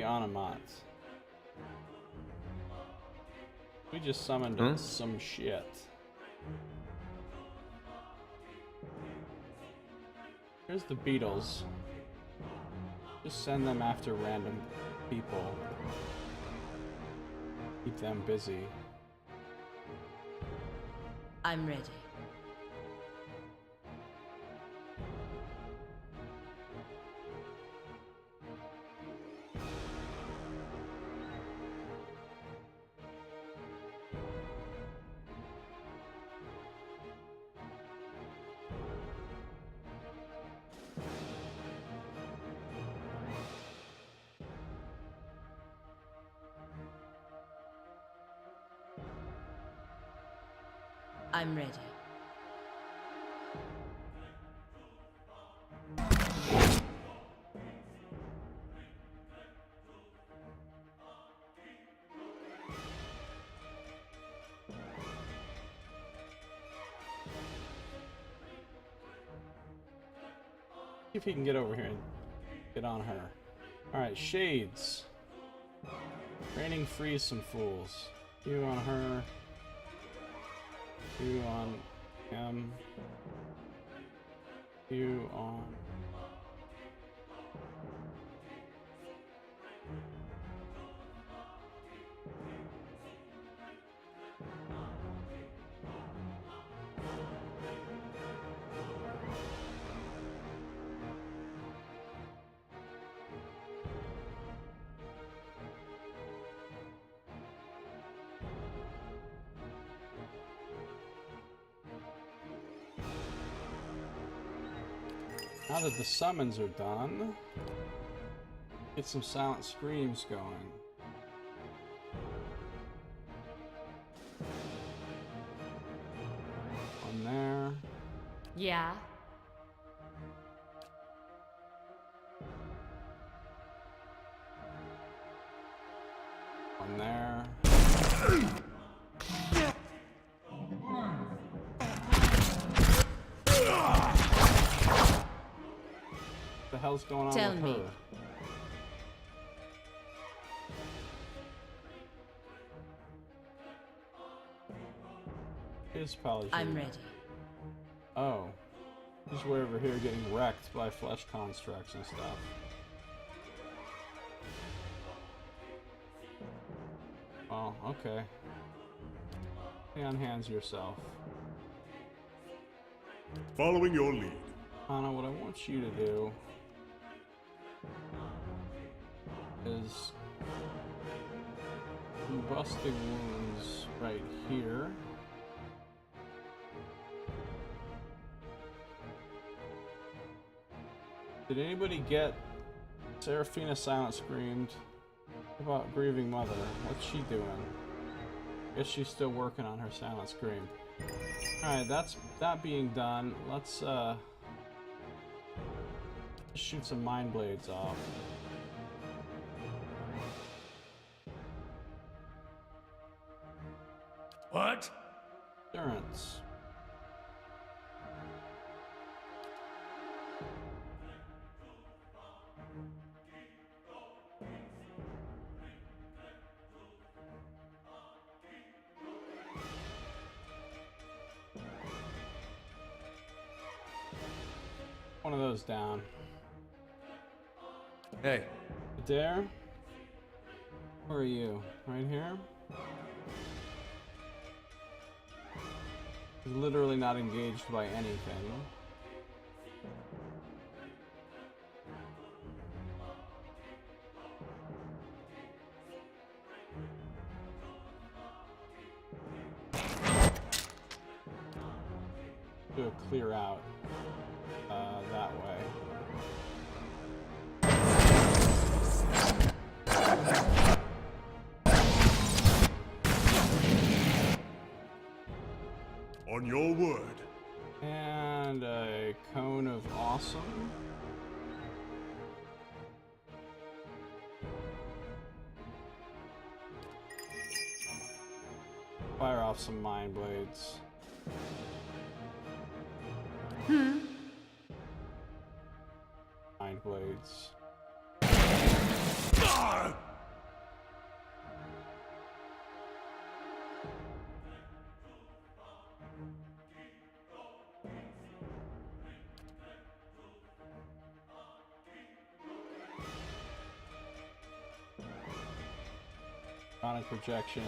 Onamat. We just summoned some shit. Here's the beetles. Just send them after random people. Keep them busy. I'm ready. I'm ready. See if he can get over here and get on her. Alright, Shades. Raining freeze some fools. You on her. You on him. You on. Now that the summons are done, get some silent screams going. One there. Yeah. One there. What the hell's going on Tell with me. her? His apology. I'm ready. Oh. He's way over here getting wrecked by flesh constructs and stuff. Oh, okay. Stay on hands yourself. Following your lead. Anna, what I want you to do is combusting wounds right here. Did anybody get Seraphina Silent Screamed? What about Grieving Mother? What's she doing? Guess she's still working on her Silent Scream. Alright, that being done, let's shoot some Mind Blades off. What? Endurance. One of those down. Hey, Dare? Where are you? Right here? He's literally not engaged by anything. Do a clear out that way. On your word. And a cone of awesome. Fire off some mind blades. Mind blades. Sonic projection.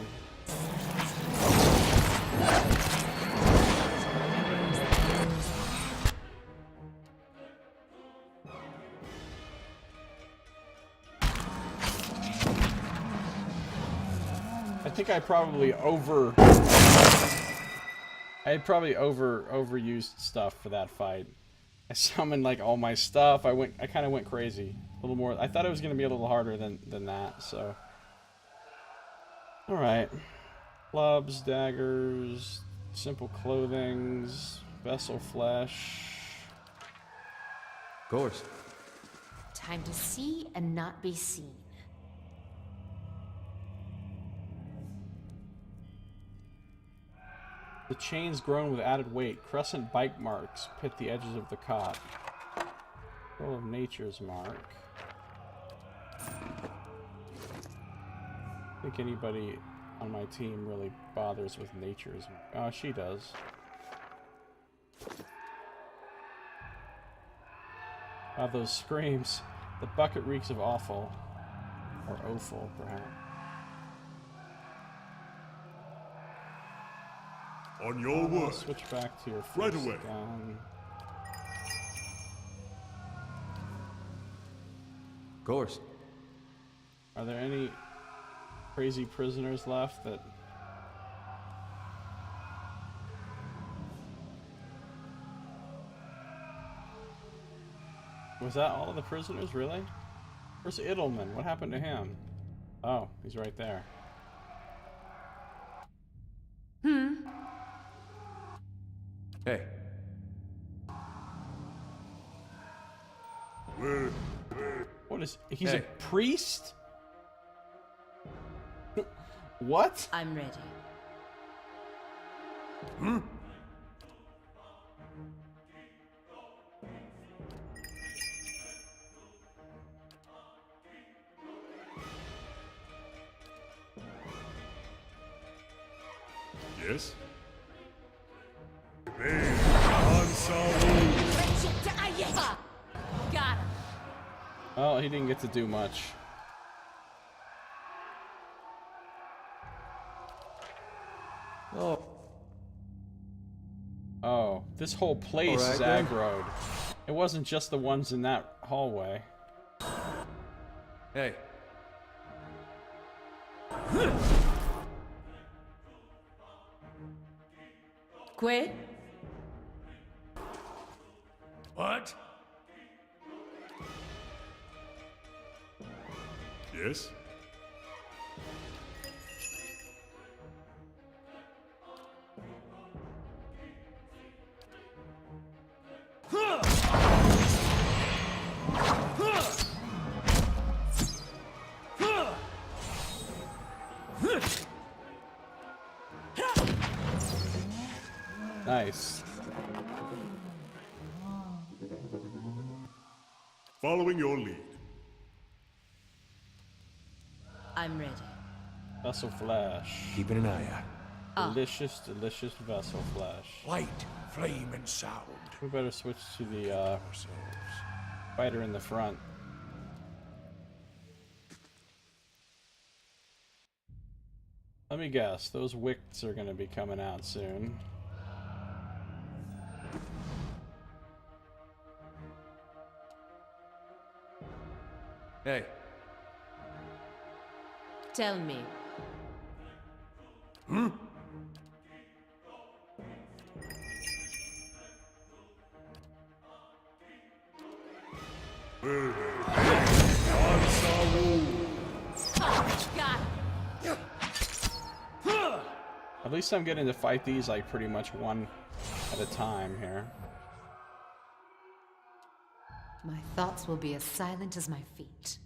I think I probably overused stuff for that fight. I summoned like all my stuff. I kind of went crazy. A little more. I thought it was going to be a little harder than that, so. All right. Clubs, daggers, simple clothings, vessel flesh. Of course. Time to see and not be seen. The chains grown with added weight. Crescent bite marks pit the edges of the cot. Full of nature's mark. I think anybody on my team really bothers with nature's mark. Oh, she does. Wow, those screams. The bucket reeks of awful. Or offal, perhaps. On your word. Switch back to your Right first away. gun. Of course. Are there any crazy prisoners left that... Was that all of the prisoners, really? Where's Idelman? What happened to him? Oh, he's right there. Hey. What is... He's Hey. a priest? What? I'm ready. Yes? Got him. Well, he didn't get to do much. Oh. Oh, this whole place is Alright, then. aggroed. It wasn't just the ones in that hallway. Hey. Quit. What? Yes? Nice. Following your lead. I'm ready. Vessel flesh. Keeping an eye out. Delicious, delicious vessel flesh. Light, flame, and sound. We better switch to the fighter in the front. Let me guess, those wicks are going to be coming out soon. Hey. Tell me. Got him. At least I'm getting to fight these like pretty much one at a time here. My thoughts will be as silent as my feet.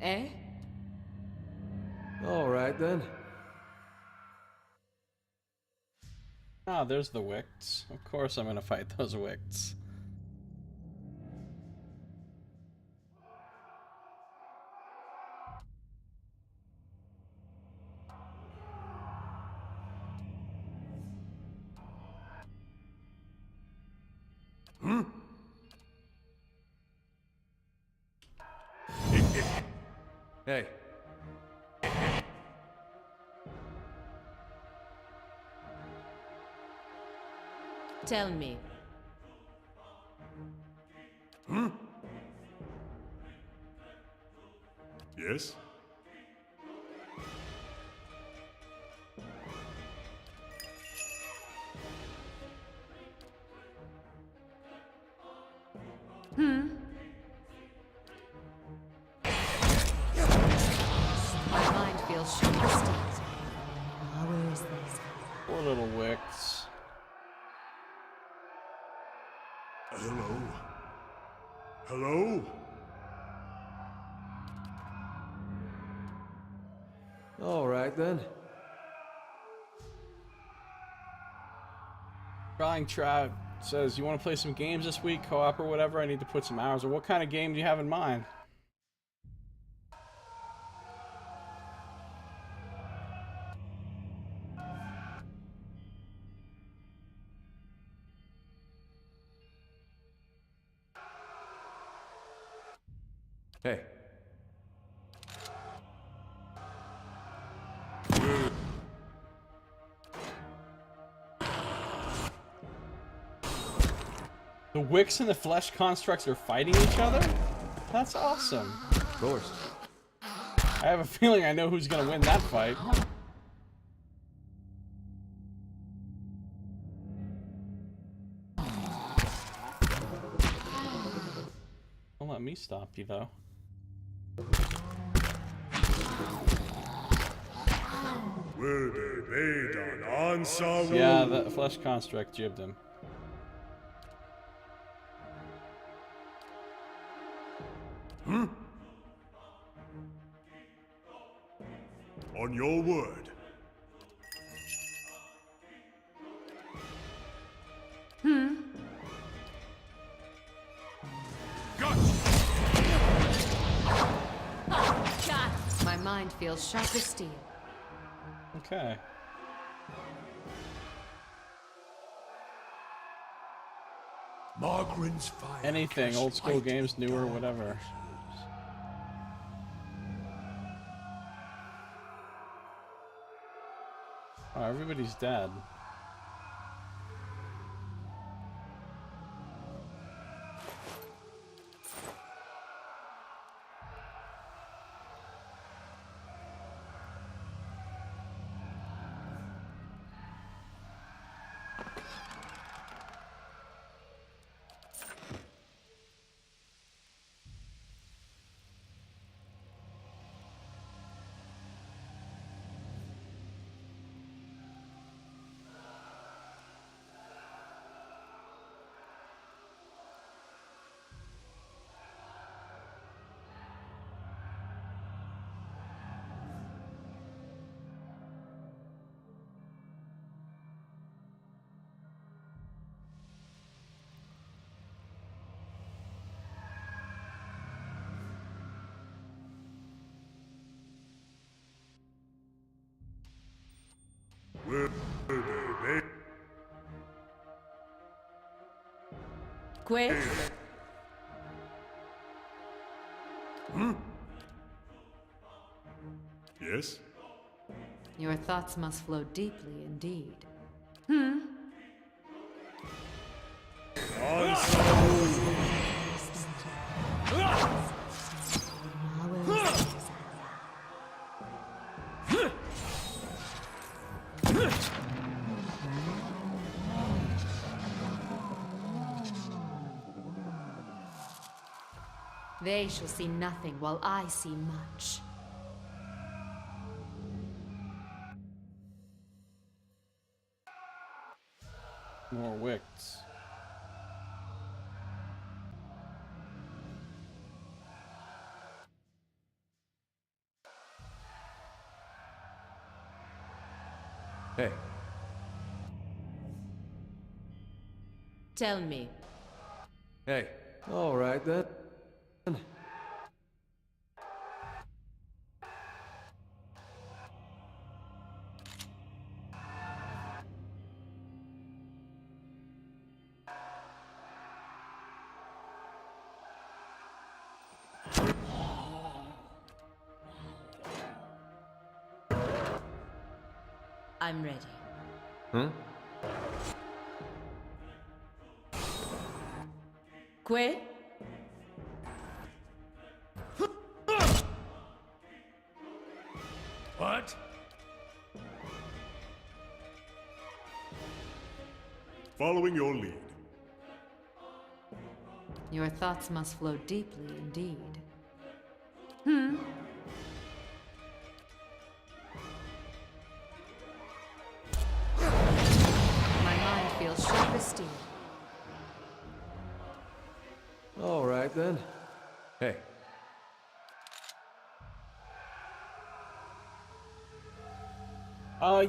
Eh? All right, then. Ah, there's the wicks. Of course I'm gonna fight those wicks. Hey. Tell me. Yes? My mind feels sharp as steel. Ah, where is this? Poor little Wicks. Hello? Hello? All right then. Crawling Trout says, you want to play some games this week, co-op or whatever? I need to put some hours. Or what kind of game do you have in mind? Hey. The Wicks and the Flesh Constructs are fighting each other? That's awesome. Of course. I have a feeling I know who's going to win that fight. Don't let me stop you, though. Yeah, the Flesh Construct jibbed him. On your word. My mind feels sharp as steel. Okay. Margren's fire. Anything, old school games, newer, whatever. Oh, everybody's dead. Quick. Yes? Your thoughts must flow deeply indeed. They shall see nothing while I see much. More Wicks. Hey. Tell me. Hey. All right then. I'm ready. Huh? Que? What? Following your lead. Your thoughts must flow deeply indeed. My mind feels sharp as steel. All right then. Hey.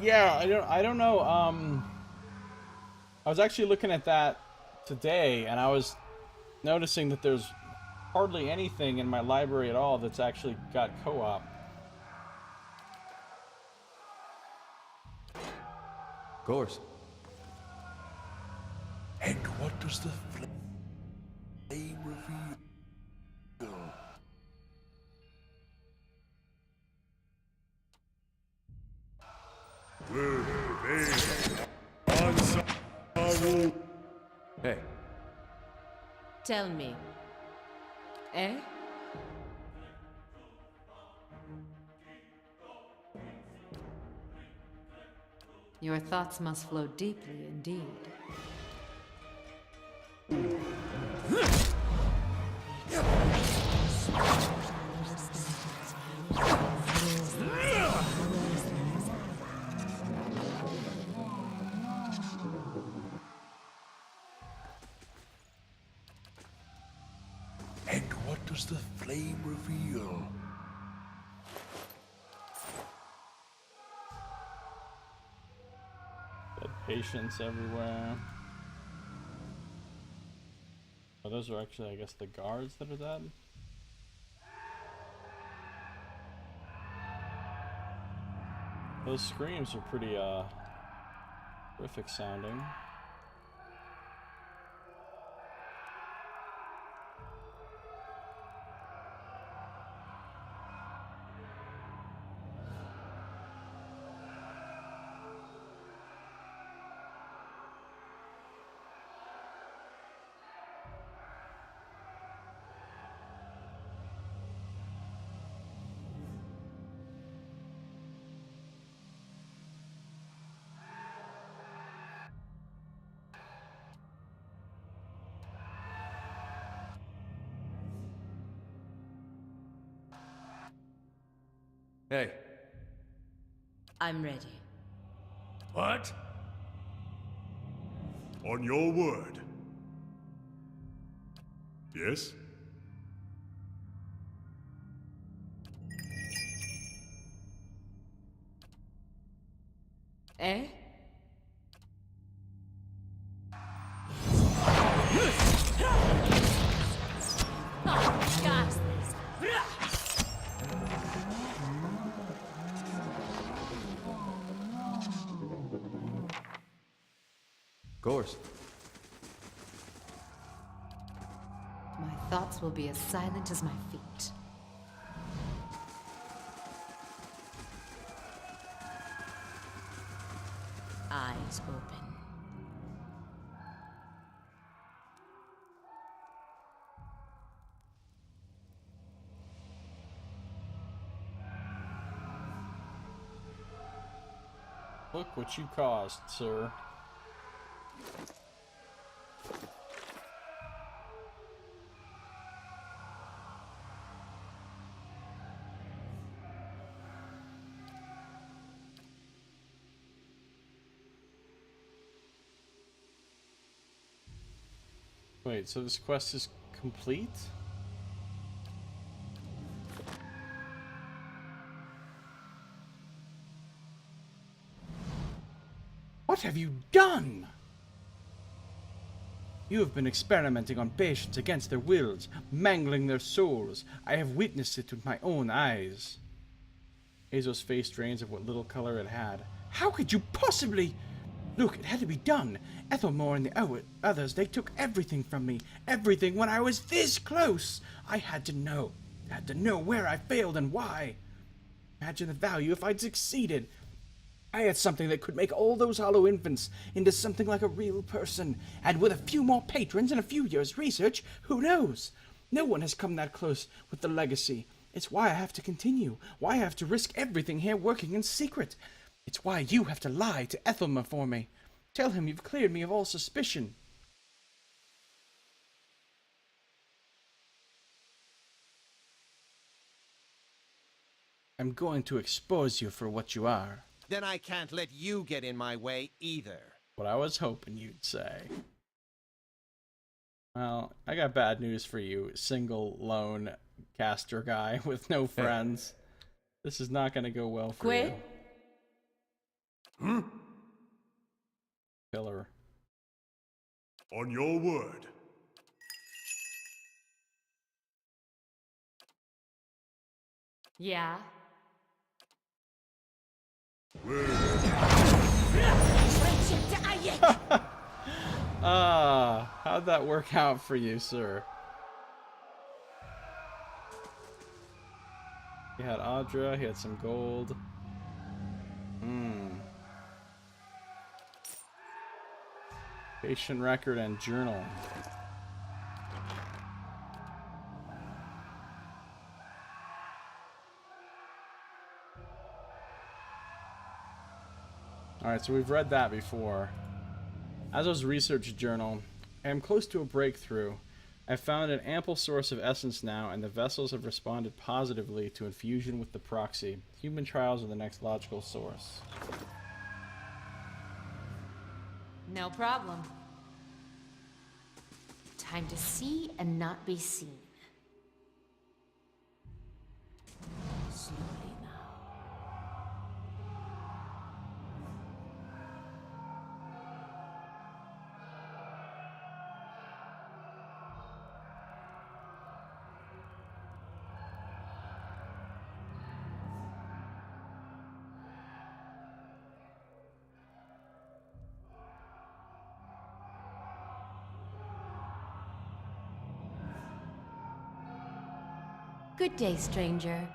Yeah, I don't know. I was actually looking at that today, and I was noticing that there's hardly anything in my library at all that's actually got co-op. Of course. And what does the flame reveal? Hey. Tell me. Eh? Your thoughts must flow deeply indeed. And what does the flame reveal? Dead patients everywhere. Oh, those are actually, I guess, the guards that are dead. Those screams are pretty, horrific sounding. Hey. I'm ready. What? On your word. Yes? Eh? Oh, God. Of course. My thoughts will be as silent as my feet. Eyes open. Look what you caused, sir. Wait, so this quest is complete? What have you done? You have been experimenting on patients against their wills, mangling their souls. I have witnessed it with my own eyes. Azo's face drains of what little color it had. How could you possibly... Look, it had to be done. Ethelmore and the others, they took everything from me. Everything when I was this close. I had to know. Had to know where I failed and why. Imagine the value if I'd succeeded. I had something that could make all those hollow infants into something like a real person. And with a few more patrons and a few years' research, who knows? No one has come that close with the legacy. It's why I have to continue. Why I have to risk everything here working in secret. It's why you have to lie to Ethelmer for me. Tell him you've cleared me of all suspicion. I'm going to expose you for what you are. Then I can't let you get in my way either. What I was hoping you'd say. Well, I got bad news for you, single, lone caster guy with no friends. This is not going to go well for you. Killer. On your word. Yeah? How'd that work out for you, sir? He had Audra, he had some gold. Patient record and journal. Alright, so we've read that before. Azo's research journal. I am close to a breakthrough. I've found an ample source of essence now, and the vessels have responded positively to infusion with the proxy. Human trials are the next logical source. No problem. Time to see and not be seen. Slowly now. Good day, stranger.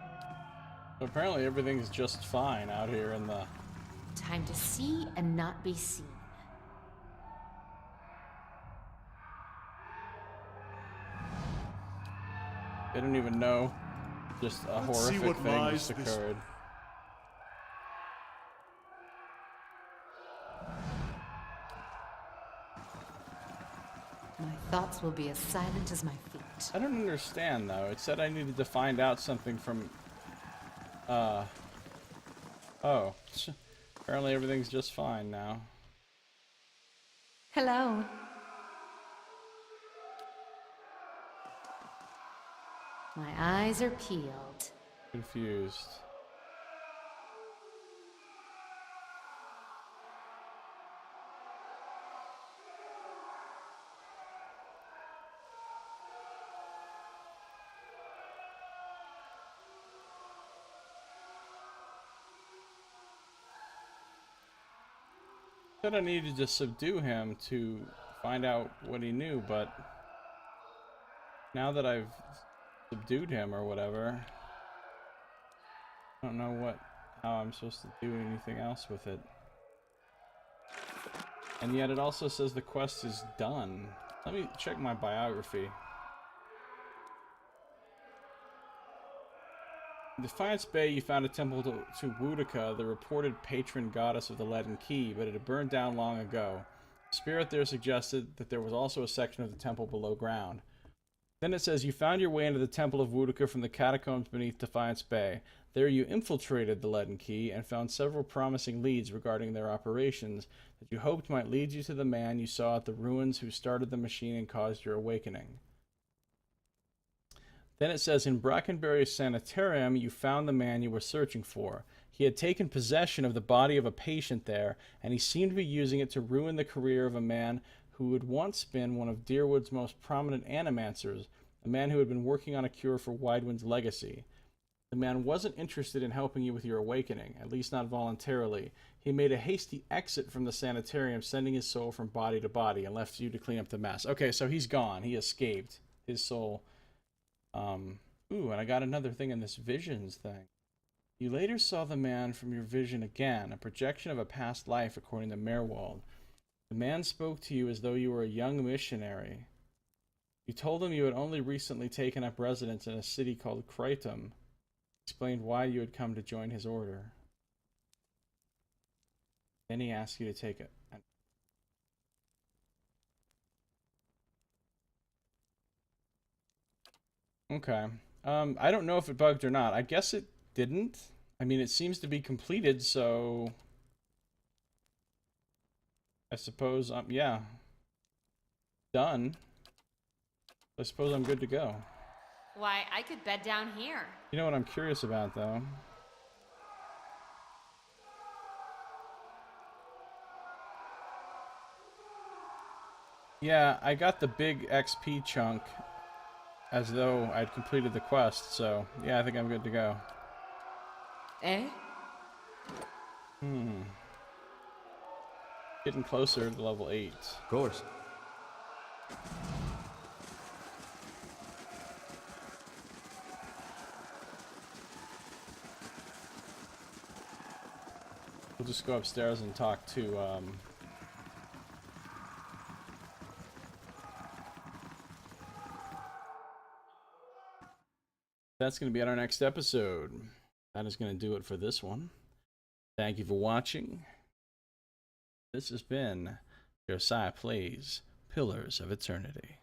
Apparently everything's just fine out here in the... Time to see and not be seen. They don't even know. Just a Let's see horrific what thing lies just this- occurred. My thoughts will be as silent as my feet. I don't understand, though. It said I needed to find out something from... Oh. Apparently everything's just fine now. Hello. My eyes are peeled. Confused. Said I needed to subdue him to find out what he knew, but now that I've subdued him or whatever, I don't know how I'm supposed to do anything else with it. And yet it also says the quest is done. Let me check my biography. In Defiance Bay, you found a temple to Wudika, the reported patron goddess of the Leaden Key, but it had burned down long ago. The spirit there suggested that there was also a section of the temple below ground. Then it says, you found your way into the temple of Wudika from the catacombs beneath Defiance Bay. There you infiltrated the Leaden Key and found several promising leads regarding their operations that you hoped might lead you to the man you saw at the ruins who started the machine and caused your awakening. Then it says, in Brackenbury Sanitarium, you found the man you were searching for. He had taken possession of the body of a patient there, and he seemed to be using it to ruin the career of a man who had once been one of Deerwood's most prominent animancers, a man who had been working on a cure for Widewind's legacy. The man wasn't interested in helping you with your awakening, at least not voluntarily. He made a hasty exit from the sanitarium, sending his soul from body to body, and left you to clean up the mess. Okay, so he's gone. He escaped. His soul... Ooh, and I got another thing in this visions thing. You later saw the man from your vision again, a projection of a past life according to Merwald. The man spoke to you as though you were a young missionary. You told him you had only recently taken up residence in a city called Krytum. Explained why you had come to join his order. Then he asked you to take it. Okay. I don't know if it bugged or not. I guess it didn't. I mean, it seems to be completed, so I suppose yeah. Done. I suppose I'm good to go. Why, I could bed down here. You know what I'm curious about, though? Yeah, I got the big XP chunk as though I'd completed the quest, so yeah, I think I'm good to go. Eh? Getting closer to level 8. Of course. We'll just go upstairs and talk to, That's going to be on our next episode. That is going to do it for this one. Thank you for watching. This has been Josiah Plays Pillars of Eternity.